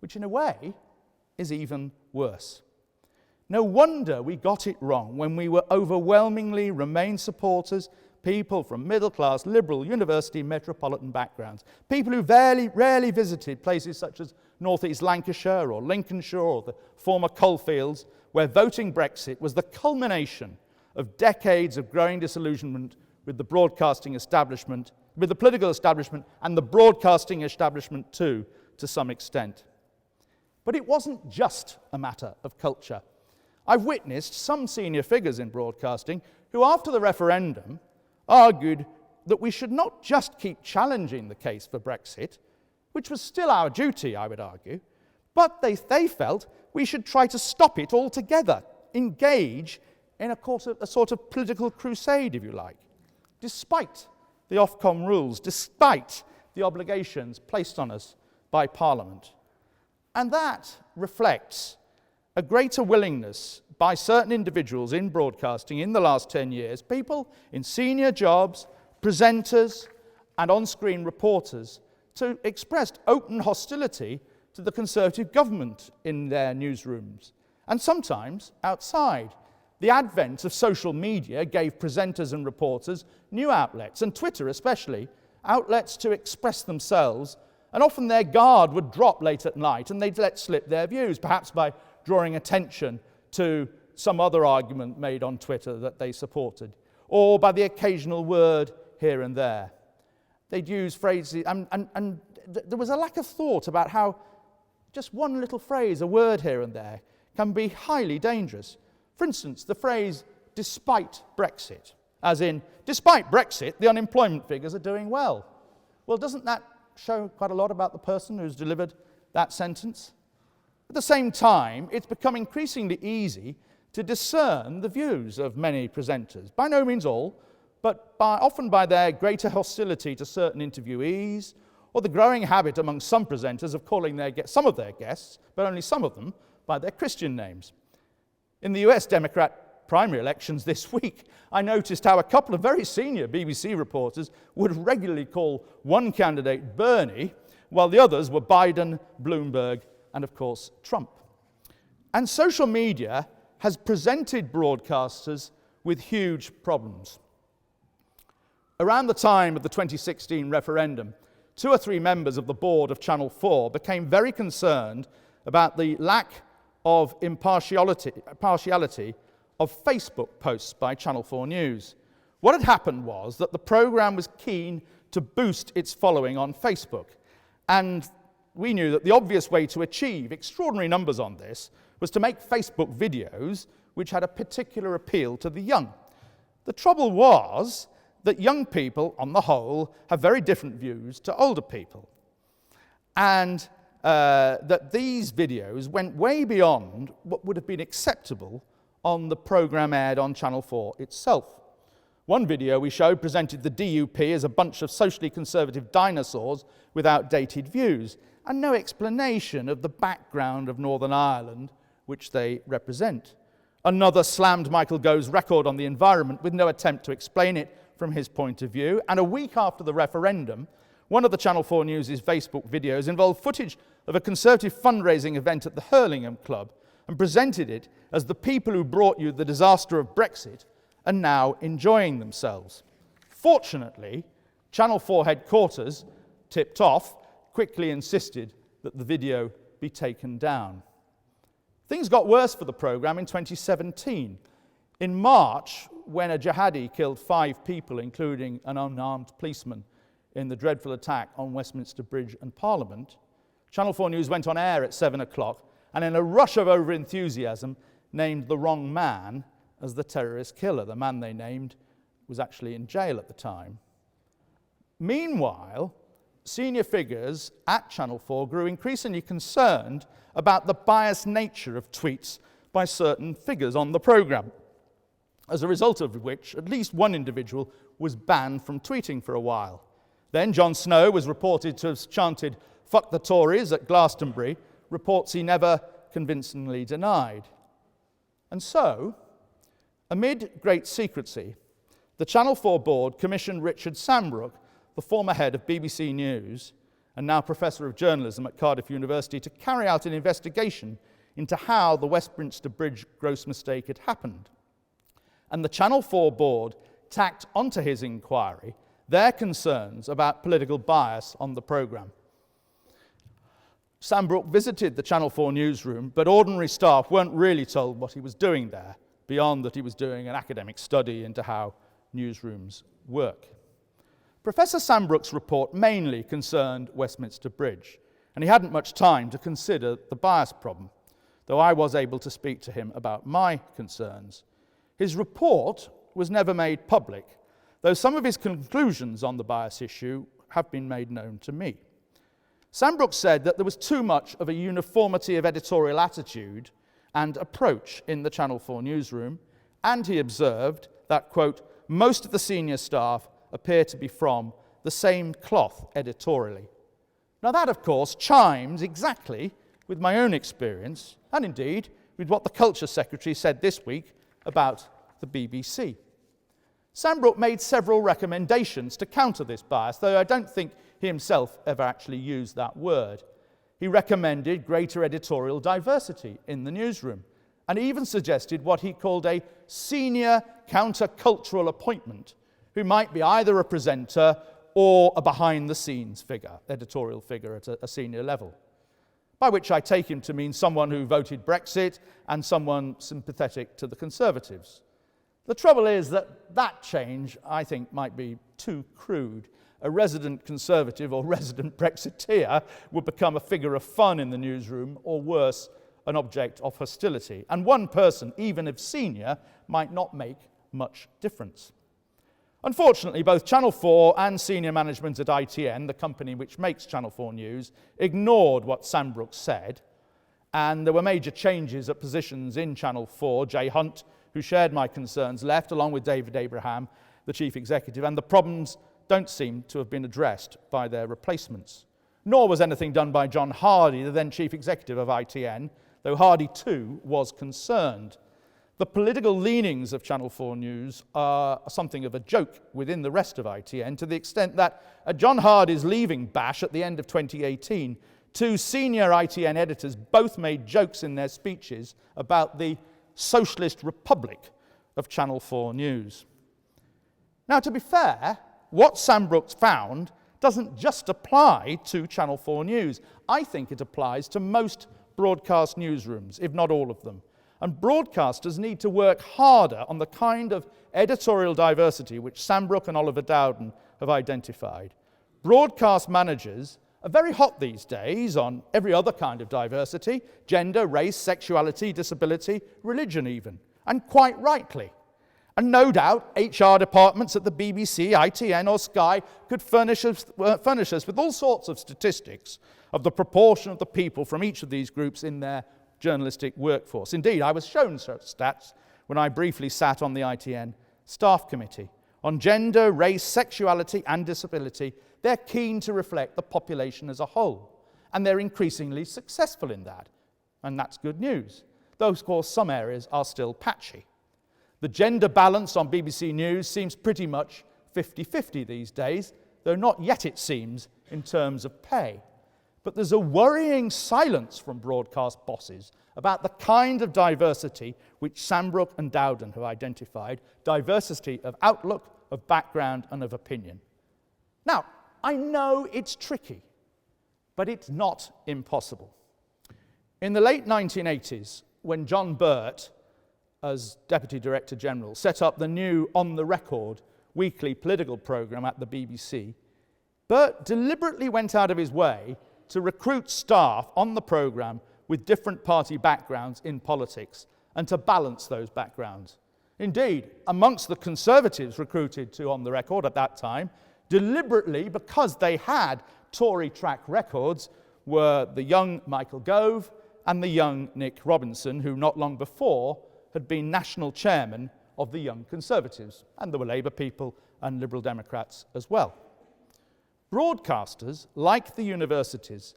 which in a way is even worse. No wonder we got it wrong when we were overwhelmingly Remain supporters, people from middle-class, liberal, university, metropolitan backgrounds, people who rarely visited places such as North East Lancashire or Lincolnshire or the former coalfields, where voting Brexit was the culmination of decades of growing disillusionment with the broadcasting establishment, with the political establishment, and the broadcasting establishment too, to some extent. But it wasn't just a matter of culture. I've witnessed some senior figures in broadcasting who, after the referendum, argued that we should not just keep challenging the case for Brexit, which was still our duty, I would argue, but they felt we should try to stop it altogether, engage in a sort of political crusade, if you like, despite the Ofcom rules, despite the obligations placed on us by Parliament. And that reflects a greater willingness by certain individuals in broadcasting in the last 10 years, people in senior jobs, presenters, and on-screen reporters, to express open hostility to the Conservative government in their newsrooms, and sometimes outside. The advent of social media gave presenters and reporters new outlets, and Twitter especially, outlets to express themselves, and often their guard would drop late at night and they'd let slip their views, perhaps by drawing attention to some other argument made on Twitter that they supported, or by the occasional word here and there. They'd use phrases, and there was a lack of thought about how just one little phrase, a word here and there, can be highly dangerous. For instance, the phrase, despite Brexit, as in, despite Brexit, the unemployment figures are doing well. Well, doesn't that show quite a lot about the person who's delivered that sentence? At the same time, it's become increasingly easy to discern the views of many presenters. By no means all, but often by their greater hostility to certain interviewees, or the growing habit among some presenters of calling some of their guests, but only some of them, by their Christian names. In the US Democrat primary elections this week, I noticed how a couple of very senior BBC reporters would regularly call one candidate Bernie, while the others were Biden, Bloomberg, and of course Trump. And social media has presented broadcasters with huge problems. Around the time of the 2016 referendum, 2 or 3 members of the board of Channel 4 became very concerned about the lack of impartiality of Facebook posts by Channel 4 News. What had happened was that the programme was keen to boost its following on Facebook, and we knew that the obvious way to achieve extraordinary numbers on this was to make Facebook videos which had a particular appeal to the young. The trouble was that young people, on the whole, have very different views to older people, and that these videos went way beyond what would have been acceptable on the programme aired on Channel 4 itself. One video we showed presented the DUP as a bunch of socially conservative dinosaurs with outdated views, and no explanation of the background of Northern Ireland which they represent. Another slammed Michael Gove's record on the environment with no attempt to explain it from his point of view. And a week after the referendum, one of the Channel 4 News' Facebook videos involved footage of a Conservative fundraising event at the Hurlingham Club, and presented it as the people who brought you the disaster of Brexit are now enjoying themselves. Fortunately, Channel 4 headquarters, tipped off, quickly insisted that the video be taken down. Things got worse for the programme in 2017. In March, when a jihadi killed 5 people, including an unarmed policeman, in the dreadful attack on Westminster Bridge and Parliament, Channel 4 News went on air at 7 o'clock and in a rush of over-enthusiasm named the wrong man as the terrorist killer. The man they named was actually in jail at the time. Meanwhile, senior figures at Channel 4 grew increasingly concerned about the biased nature of tweets by certain figures on the programme, as a result of which at least one individual was banned from tweeting for a while. Then Jon Snow was reported to have chanted "fuck the Tories" at Glastonbury, reports he never convincingly denied. And so, amid great secrecy, the Channel 4 board commissioned Richard Sambrook, the former head of BBC News and now Professor of Journalism at Cardiff University, to carry out an investigation into how the Westminster Bridge gross mistake had happened. And the Channel 4 board tacked onto his inquiry their concerns about political bias on the programme. Sambrook visited the Channel 4 newsroom, but ordinary staff weren't really told what he was doing there, beyond that he was doing an academic study into how newsrooms work. Professor Sambrook's report mainly concerned Westminster Bridge, and he hadn't much time to consider the bias problem, though I was able to speak to him about my concerns. His report was never made public, though some of his conclusions on the bias issue have been made known to me. Sambrook said that there was too much of a uniformity of editorial attitude and approach in the Channel 4 newsroom, and he observed that, quote, most of the senior staff appear to be from the same cloth editorially. Now that, of course, chimes exactly with my own experience, and indeed with what the Culture Secretary said this week about the BBC. Sambrook made several recommendations to counter this bias, though I don't think he himself ever actually used that word. He recommended greater editorial diversity in the newsroom, and even suggested what he called a senior countercultural appointment, who might be either a presenter or a behind-the-scenes figure, editorial figure at a senior level, by which I take him to mean someone who voted Brexit and someone sympathetic to the Conservatives. The trouble is that that change, I think, might be too crude. A resident Conservative or resident Brexiteer would become a figure of fun in the newsroom, or worse, an object of hostility. And one person, even if senior, might not make much difference. Unfortunately, both Channel 4 and senior management at ITN, the company which makes Channel 4 News, ignored what Sambrook said, and there were major changes at positions in Channel 4. Jay Hunt, who shared my concerns, left, along with David Abraham, the chief executive, and the problems don't seem to have been addressed by their replacements. Nor was anything done by John Hardy, the then chief executive of ITN, though Hardy too was concerned. The political leanings of Channel 4 News are something of a joke within the rest of ITN, to the extent that at John Hardy's leaving bash at the end of 2018, 2 senior ITN editors both made jokes in their speeches about the socialist republic of Channel 4 News. Now, to be fair, what Sambrook found doesn't just apply to Channel 4 News. I think it applies to most broadcast newsrooms, if not all of them. And broadcasters need to work harder on the kind of editorial diversity which Sambrook and Oliver Dowden have identified. Broadcast managers are very hot these days on every other kind of diversity: gender, race, sexuality, disability, religion even, and quite rightly. And no doubt HR departments at the BBC, ITN or Sky could furnish us with all sorts of statistics of the proportion of the people from each of these groups in their journalistic workforce. Indeed, I was shown such stats when I briefly sat on the ITN staff committee. On gender, race, sexuality and disability, they're keen to reflect the population as a whole, and they're increasingly successful in that, and that's good news. Though, of course, some areas are still patchy. The gender balance on BBC News seems pretty much 50-50 these days, though not yet, it seems, in terms of pay. But there's a worrying silence from broadcast bosses about the kind of diversity which Sandbrook and Dowden have identified, diversity of outlook, of background, and of opinion. Now, I know it's tricky, but it's not impossible. In the late 1980s, when John Birt, as Deputy Director General, set up the new On the Record weekly political programme at the BBC, Birt deliberately went out of his way to recruit staff on the programme with different party backgrounds in politics and to balance those backgrounds. Indeed, amongst the Conservatives recruited to On the Record at that time, deliberately, because they had Tory track records, were the young Michael Gove and the young Nick Robinson, who not long before had been national chairman of the Young Conservatives, and there were Labour people and Liberal Democrats as well. Broadcasters, like the universities,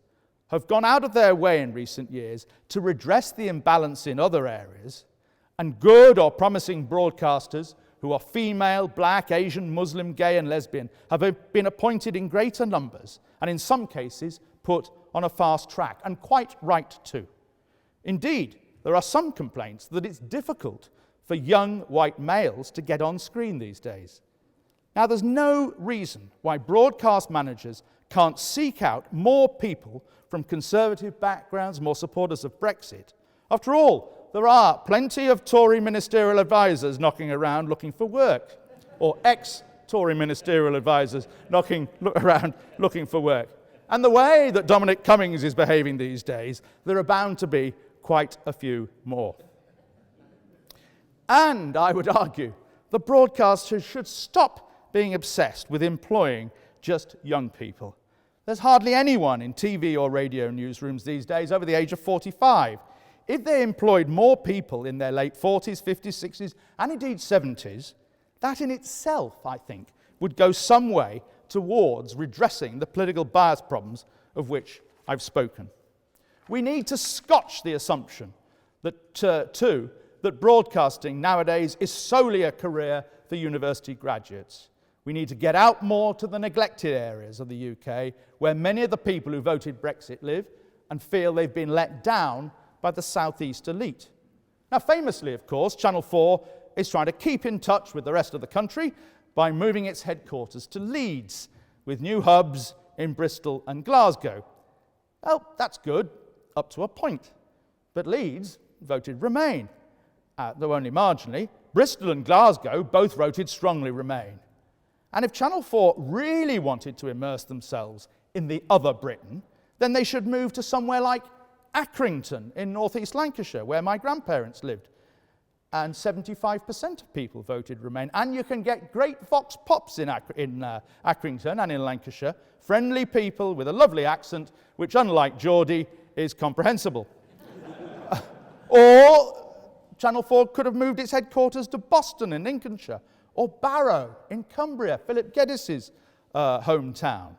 have gone out of their way in recent years to redress the imbalance in other areas, and good or promising broadcasters who are female, black, Asian, Muslim, gay and lesbian have been appointed in greater numbers and in some cases put on a fast track, and quite right too. Indeed, there are some complaints that it's difficult for young white males to get on screen these days. Now, there's no reason why broadcast managers can't seek out more people from conservative backgrounds, more supporters of Brexit. After all, there are plenty of Tory ministerial advisors knocking around looking for work, or ex-Tory ministerial advisors knocking around looking for work. And the way that Dominic Cummings is behaving these days, there are bound to be quite a few more. And I would argue the broadcasters should stop being obsessed with employing just young people. There's hardly anyone in TV or radio newsrooms these days over the age of 45. If they employed more people in their late 40s, 50s, 60s, and indeed 70s, that in itself, I think, would go some way towards redressing the political bias problems of which I've spoken. We need to scotch the assumption that, that broadcasting nowadays is solely a career for university graduates. We need to get out more to the neglected areas of the UK where many of the people who voted Brexit live and feel they've been let down by the South East elite. Now, famously, of course, Channel 4 is trying to keep in touch with the rest of the country by moving its headquarters to Leeds, with new hubs in Bristol and Glasgow. Well, that's good, up to a point. But Leeds voted Remain, though only marginally. Bristol and Glasgow both voted strongly Remain. And if Channel 4 really wanted to immerse themselves in the other Britain, then they should move to somewhere like Accrington in northeast Lancashire, where my grandparents lived. And 75% of people voted Remain. And you can get great vox pops in Accrington and in Lancashire, friendly people with a lovely accent, which, unlike Geordie, is comprehensible. Or Channel 4 could have moved its headquarters to Boston in Lincolnshire, or Barrow in Cumbria, Philip Geddes' hometown.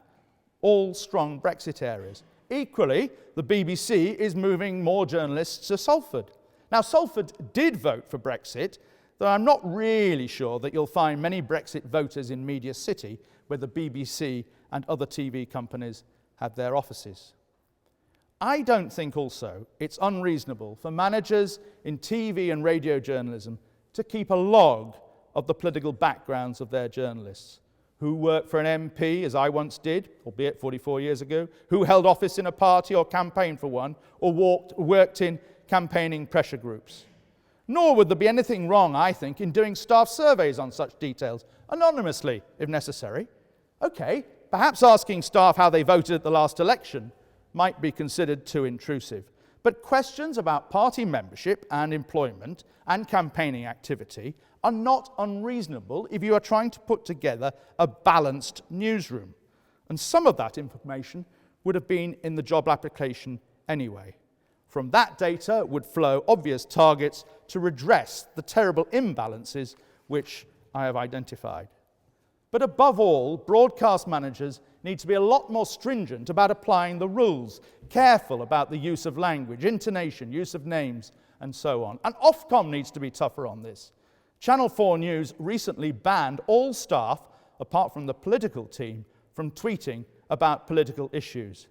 All strong Brexit areas. Equally, the BBC is moving more journalists to Salford. Now, Salford did vote for Brexit, though I'm not really sure that you'll find many Brexit voters in Media City, where the BBC and other TV companies have their offices. I don't think also it's unreasonable for managers in TV and radio journalism to keep a log of the political backgrounds of their journalists, who worked for an MP, as I once did, albeit 44 years ago, who held office in a party or campaigned for one, or worked in campaigning pressure groups. Nor would there be anything wrong, I think, in doing staff surveys on such details, anonymously, if necessary. Okay, perhaps asking staff how they voted at the last election might be considered too intrusive. But questions about party membership and employment and campaigning activity are not unreasonable if you are trying to put together a balanced newsroom. And some of that information would have been in the job application anyway. From that data would flow obvious targets to redress the terrible imbalances which I have identified. But above all, broadcast managers need to be a lot more stringent about applying the rules, careful about the use of language, intonation, use of names, and so on. And Ofcom needs to be tougher on this. Channel 4 News recently banned all staff, apart from the political team, from tweeting about political issues.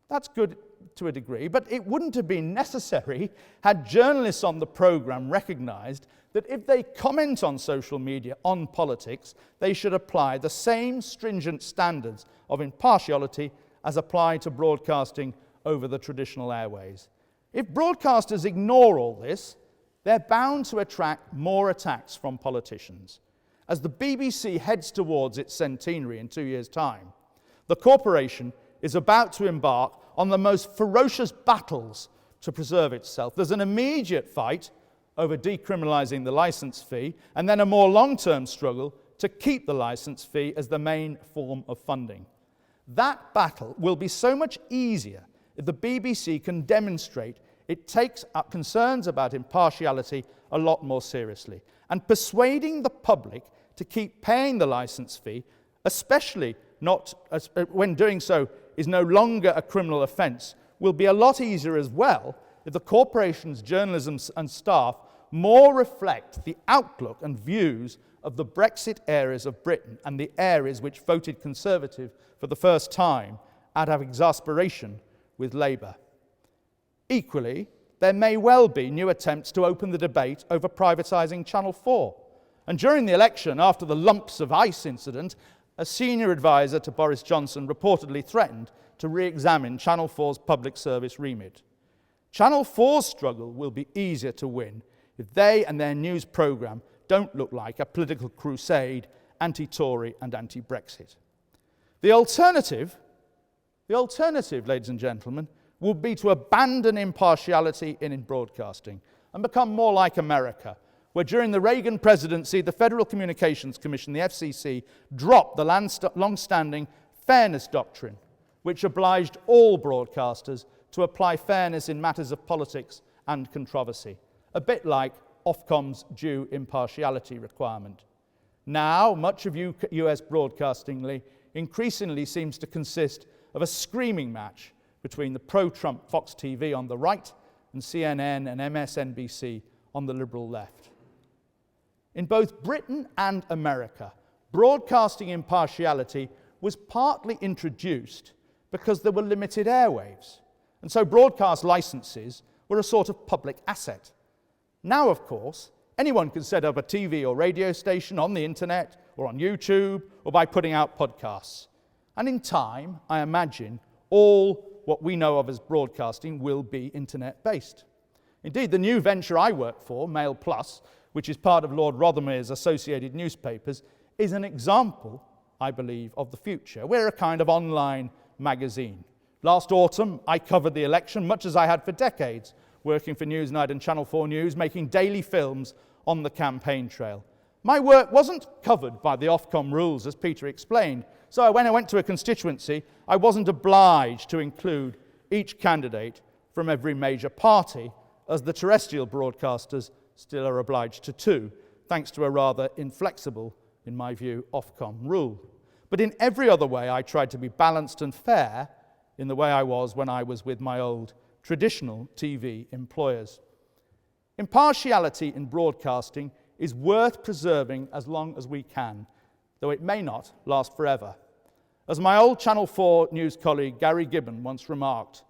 That's good to a degree, but it wouldn't have been necessary had journalists on the programme recognised that if they comment on social media on politics, they should apply the same stringent standards of impartiality as apply to broadcasting over the traditional airways. If broadcasters ignore all this, they're bound to attract more attacks from politicians. As the BBC heads towards its centenary in 2 years' time, the corporation is about to embark on the most ferocious battles to preserve itself. There's an immediate fight over decriminalising the licence fee, and then a more long-term struggle to keep the licence fee as the main form of funding. That battle will be so much easier if the BBC can demonstrate it takes up concerns about impartiality a lot more seriously. And persuading the public to keep paying the licence fee, especially when doing so is no longer a criminal offence, will be a lot easier as well if the corporation's journalism and staff more reflect the outlook and views of the Brexit areas of Britain and the areas which voted Conservative for the first time out of exasperation with Labour. Equally, there may well be new attempts to open the debate over privatising Channel 4. And during the election, after the lumps of ice incident, a senior advisor to Boris Johnson reportedly threatened to re-examine Channel 4's public service remit. Channel 4's struggle will be easier to win if they and their news programme don't look like a political crusade, anti-Tory and anti-Brexit. The alternative, ladies and gentlemen, would be to abandon impartiality in broadcasting and become more like America, where during the Reagan presidency, the Federal Communications Commission, the FCC, dropped the long-standing fairness doctrine, which obliged all broadcasters to apply fairness in matters of politics and controversy, a bit like Ofcom's due impartiality requirement. Now, much of US broadcasting increasingly seems to consist of a screaming match between the pro-Trump Fox TV on the right and CNN and MSNBC on the liberal left. In both Britain and America, broadcasting impartiality was partly introduced because there were limited airwaves, and so broadcast licenses were a sort of public asset. Now, of course, anyone can set up a TV or radio station on the internet or on YouTube or by putting out podcasts. And in time, I imagine, all what we know of as broadcasting will be internet-based. Indeed, the new venture I work for, Mail Plus, which is part of Lord Rothermere's Associated Newspapers, is an example, I believe, of the future. We're a kind of online magazine. Last autumn, I covered the election, much as I had for decades, working for Newsnight and Channel 4 News, making daily films on the campaign trail. My work wasn't covered by the Ofcom rules, as Peter explained, so when I went to a constituency, I wasn't obliged to include each candidate from every major party, as the terrestrial broadcasters still are obliged to too, thanks to a rather inflexible, in my view, Ofcom rule. But in every other way, I tried to be balanced and fair in the way I was when I was with my old traditional TV employers. Impartiality in broadcasting is worth preserving as long as we can, though it may not last forever. As my old Channel 4 News colleague Gary Gibbon once remarked,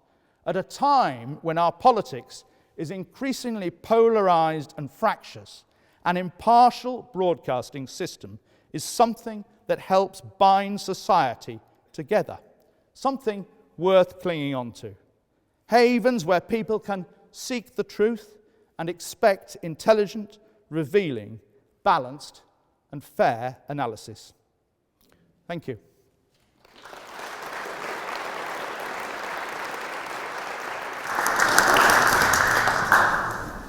at a time when our politics is increasingly polarised and fractious, an impartial broadcasting system is something that helps bind society together, something worth clinging on to. Havens where people can seek the truth and expect intelligent, revealing, balanced, and fair analysis. Thank you.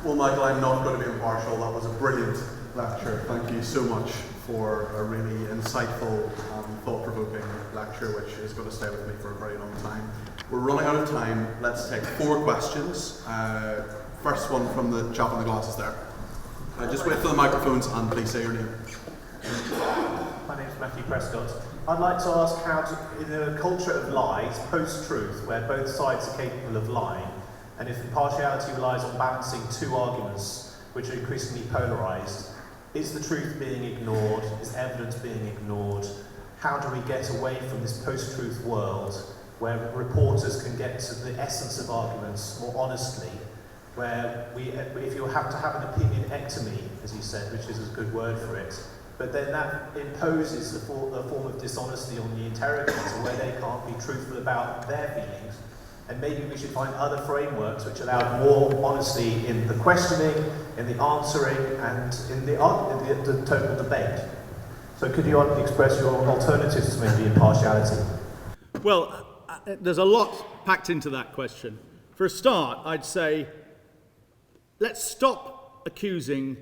Well, Michael, I'm not going to be impartial. That was a brilliant lecture. Thank you so much for a really insightful and thought-provoking lecture, which is going to stay with me for a very long time. We're running out of time. Let's take 4 questions. First one from the chap in the glasses there. Just wait for the microphones and please say your name. My name's Matthew Prescott. I'd like to ask how, in a culture of lies, post-truth, where both sides are capable of lying, and if impartiality relies on balancing 2 arguments which are increasingly polarised, is the truth being ignored? Is evidence being ignored? How do we get away from this post-truth world where reporters can get to the essence of arguments more honestly, where if you have to have an opinionectomy, as you said, which is a good word for it, but then that imposes a form of dishonesty on the interrogator where they can't be truthful about their feelings. And maybe we should find other frameworks which allow more honesty in the questioning, in the answering, and in the total debate. So could you express your alternatives to maybe impartiality? Well, there's a lot packed into that question. For a start, I'd say, let's stop accusing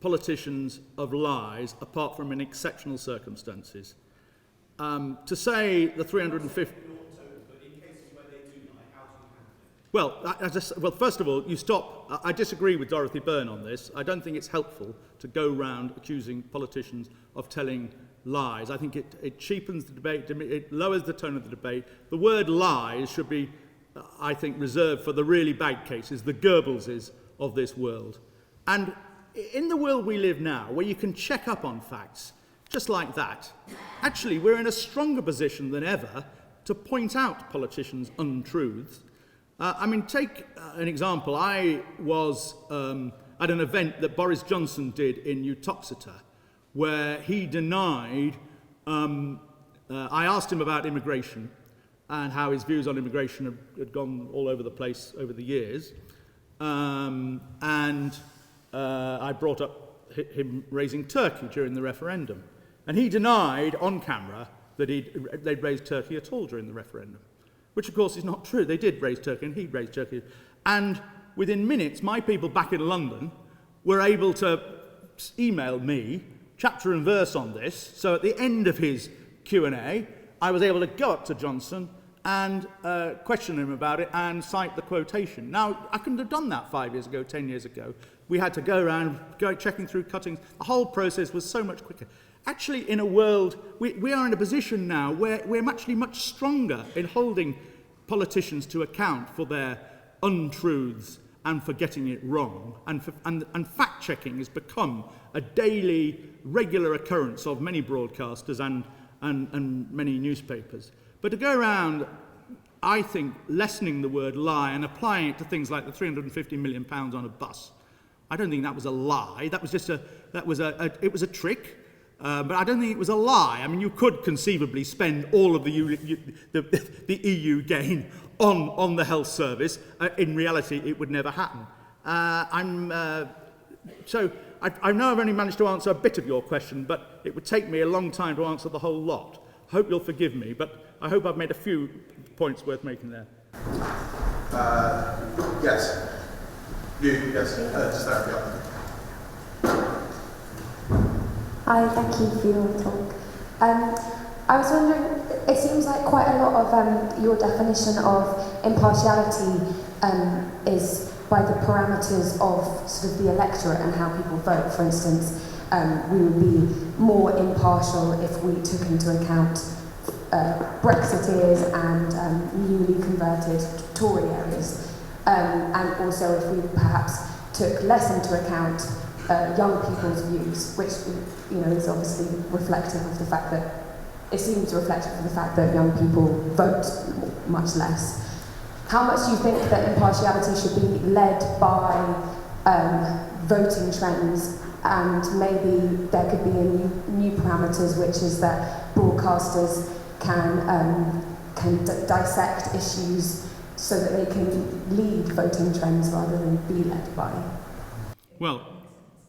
politicians of lies apart from in exceptional circumstances. To say the 350... Well, first of all, you stop. I disagree with Dorothy Byrne on this. I don't think it's helpful to go round accusing politicians of telling lies. I think it cheapens the debate, it lowers the tone of the debate. The word lies should be, I think, reserved for the really bad cases, the Goebbelses of this world. And in the world we live now, where you can check up on facts, just like that, actually we're in a stronger position than ever to point out politicians' untruths. Take an example. I was at an event that Boris Johnson did in Uttoxeter, where he denied, I asked him about immigration and how his views on immigration had gone all over the place over the years. I brought up him raising Turkey during the referendum. And he denied on camera that they'd raised Turkey at all during the referendum, which of course is not true. They did raise Turkey and he'd raised Turkey. And within minutes, my people back in London were able to email me chapter and verse on this. So at the end of his Q&A, I was able to go up to Johnson and question him about it and cite the quotation. Now, I couldn't have done that 5 years ago, 10 years ago. We had to go around, checking through cuttings. The whole process was so much quicker. Actually, in a world, we are in a position now where we're actually much stronger in holding politicians to account for their untruths and for getting it wrong. And fact-checking has become a daily, regular occurrence of many broadcasters and many newspapers. But to go around, I think, lessening the word lie and applying it to things like the £350 million on a bus, I don't think that was a lie. That was just it was a trick. But I don't think it was a lie. I mean, you could conceivably spend all of the EU gain on the health service. In reality, it would never happen. I know I've only managed to answer a bit of your question, but it would take me a long time to answer the whole lot. I hope you'll forgive me, but I hope I've made a few points worth making there. Yes. Yes. Just there. Yeah. Hi, thank you for your talk. I was wondering, it seems like quite a lot of your definition of impartiality is by the parameters of sort of the electorate and how people vote. For instance, we would be more impartial if we took into account Brexiteers and newly converted Tory areas, and also if we perhaps took less into account young people's views, which is obviously reflective of the fact that young people vote much less. How much do you think that impartiality should be led by voting trends, and maybe there could be new parameters, which is that broadcasters can dissect issues so that they can lead voting trends rather than be led by? Well,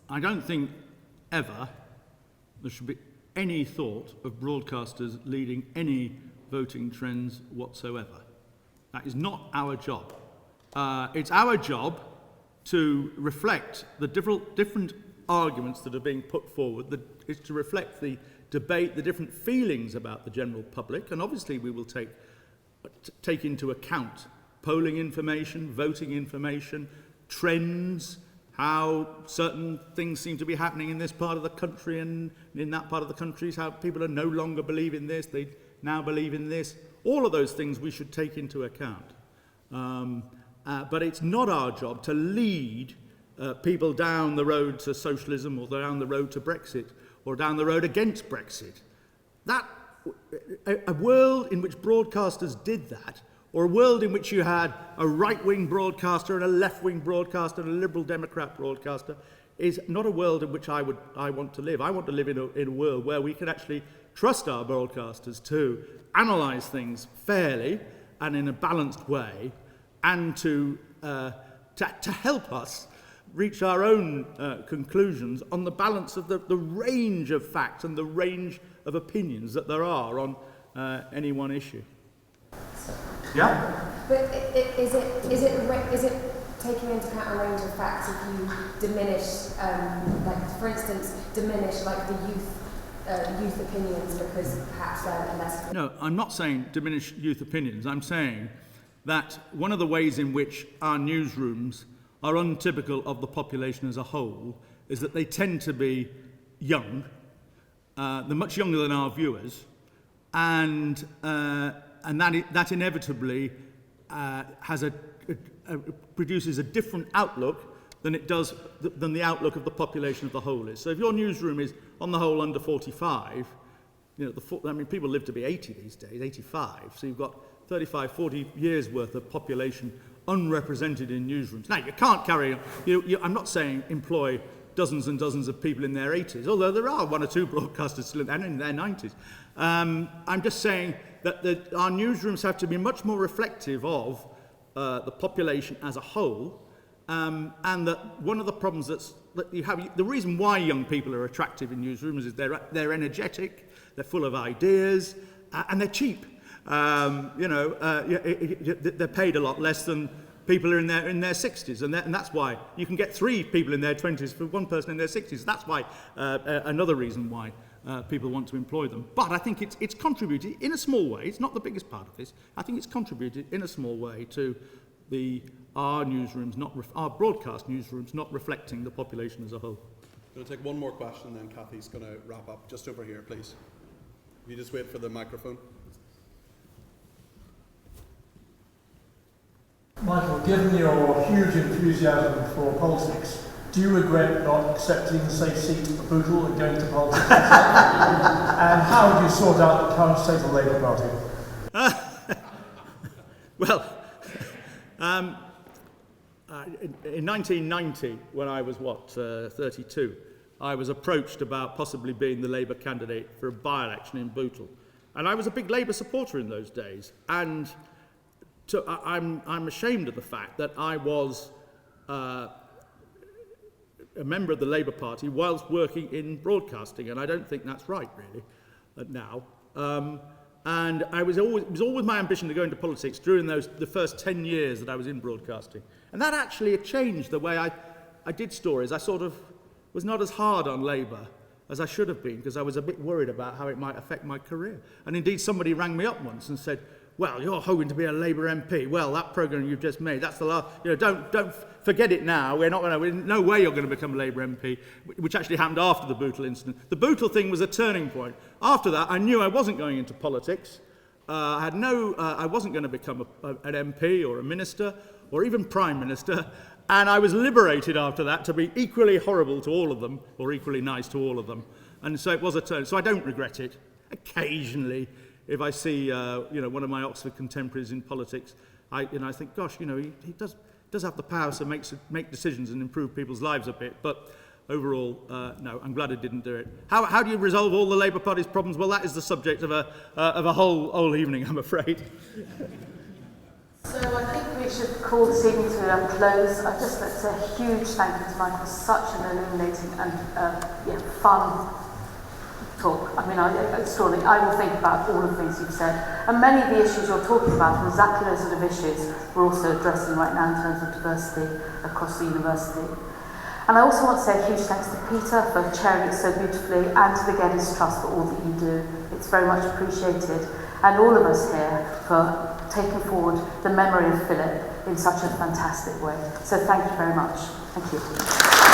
I don't think ever there should be any thought of broadcasters leading any voting trends whatsoever. That is not our job. It's our job to reflect the different arguments that are being put forward. It's to reflect the debate, the different feelings about the general public, and obviously we will take into account polling information, voting information, trends, how certain things seem to be happening in this part of the country and in that part of the country, how people are no longer believing this, they now believe in this. All of those things we should take into account. But it's not our job to lead people down the road to socialism or down the road to Brexit or down the road against Brexit. That a world in which broadcasters did that, or a world in which you had a right-wing broadcaster and a left-wing broadcaster and a Liberal Democrat broadcaster, is not a world in which I want to live. I want to live in a world where we can actually trust our broadcasters to analyse things fairly and in a balanced way, and to help us reach our own conclusions on the balance of the range of facts and the range of opinions that there are on any one issue. Yeah? But is it taking into account a range of facts if you diminish, like for instance, diminish like the youth opinions because perhaps they're less... No, I'm not saying diminish youth opinions. I'm saying that one of the ways in which our newsrooms are untypical of the population as a whole is that they tend to be young. They're much younger than our viewers, and that inevitably produces a different outlook than it does than the outlook of the population of the whole is. So if your newsroom is on the whole under 45, people live to be 80 these days, 85. So you've got 35, 40 years worth of population unrepresented in newsrooms. Now you can't carry on. I'm not saying employ dozens and dozens of people in their 80s, although there are one or two broadcasters still in their 90s. I'm just saying that our newsrooms have to be much more reflective of the population as a whole, and that one of the problems that you have, the reason why young people are attractive in newsrooms is they're energetic, they're full of ideas, and they're cheap. They're paid a lot less than people are in their 60s, and that's why you can get 3 people in their 20s for 1 person in their 60s. That's why another reason why people want to employ them. But I think it's contributed in a small way. It's not the biggest part of this. I think it's contributed in a small way to our newsrooms, our broadcast newsrooms, not reflecting the population as a whole. I'm going to take one more question, then Kathy's going to wrap up. Just over here, please. If you just wait for the microphone. Michael, given your huge enthusiasm for politics, do you regret not accepting the safe seat at Bootle and going to politics? And how would you sort out the current state of the Labour Party? In 1990, when I was, 32, I was approached about possibly being the Labour candidate for a by-election in Bootle. And I was a big Labour supporter in those days. And I'm ashamed of the fact that I was a member of the Labour Party whilst working in broadcasting, and I don't think that's right, really, now. And it was always my ambition to go into politics during the first 10 years that I was in broadcasting. And that actually changed the way I did stories. I sort of was not as hard on Labour as I should have been, because I was a bit worried about how it might affect my career. And indeed, somebody rang me up once and said, well, you're hoping to be a Labour MP. Well, that programme you've just made, that's the last, don't forget it now. No way you're going to become a Labour MP, which actually happened after the Bootle incident. The Bootle thing was a turning point. After that, I knew I wasn't going into politics. I wasn't going to become an MP or a minister or even Prime Minister. And I was liberated after that to be equally horrible to all of them or equally nice to all of them. And so it was a turn. So I don't regret it. Occasionally, if I see, one of my Oxford contemporaries in politics, I think, gosh, he does have the power to make decisions and improve people's lives a bit. But overall, no, I'm glad I didn't do it. How do you resolve all the Labour Party's problems? Well, that is the subject of a whole evening, I'm afraid. So I think we should call this evening to a close. I'd just like to say a huge thank you to Michael. Such an illuminating and fun talk. I mean, I will think about all the things you've said. And many of the issues you're talking about are exactly those sort of issues we're also addressing right now in terms of diversity across the university. And I also want to say a huge thanks to Peter for chairing it so beautifully, and to the Geddes Trust for all that you do. It's very much appreciated. And all of us here for taking forward the memory of Philip in such a fantastic way. So thank you very much. Thank you.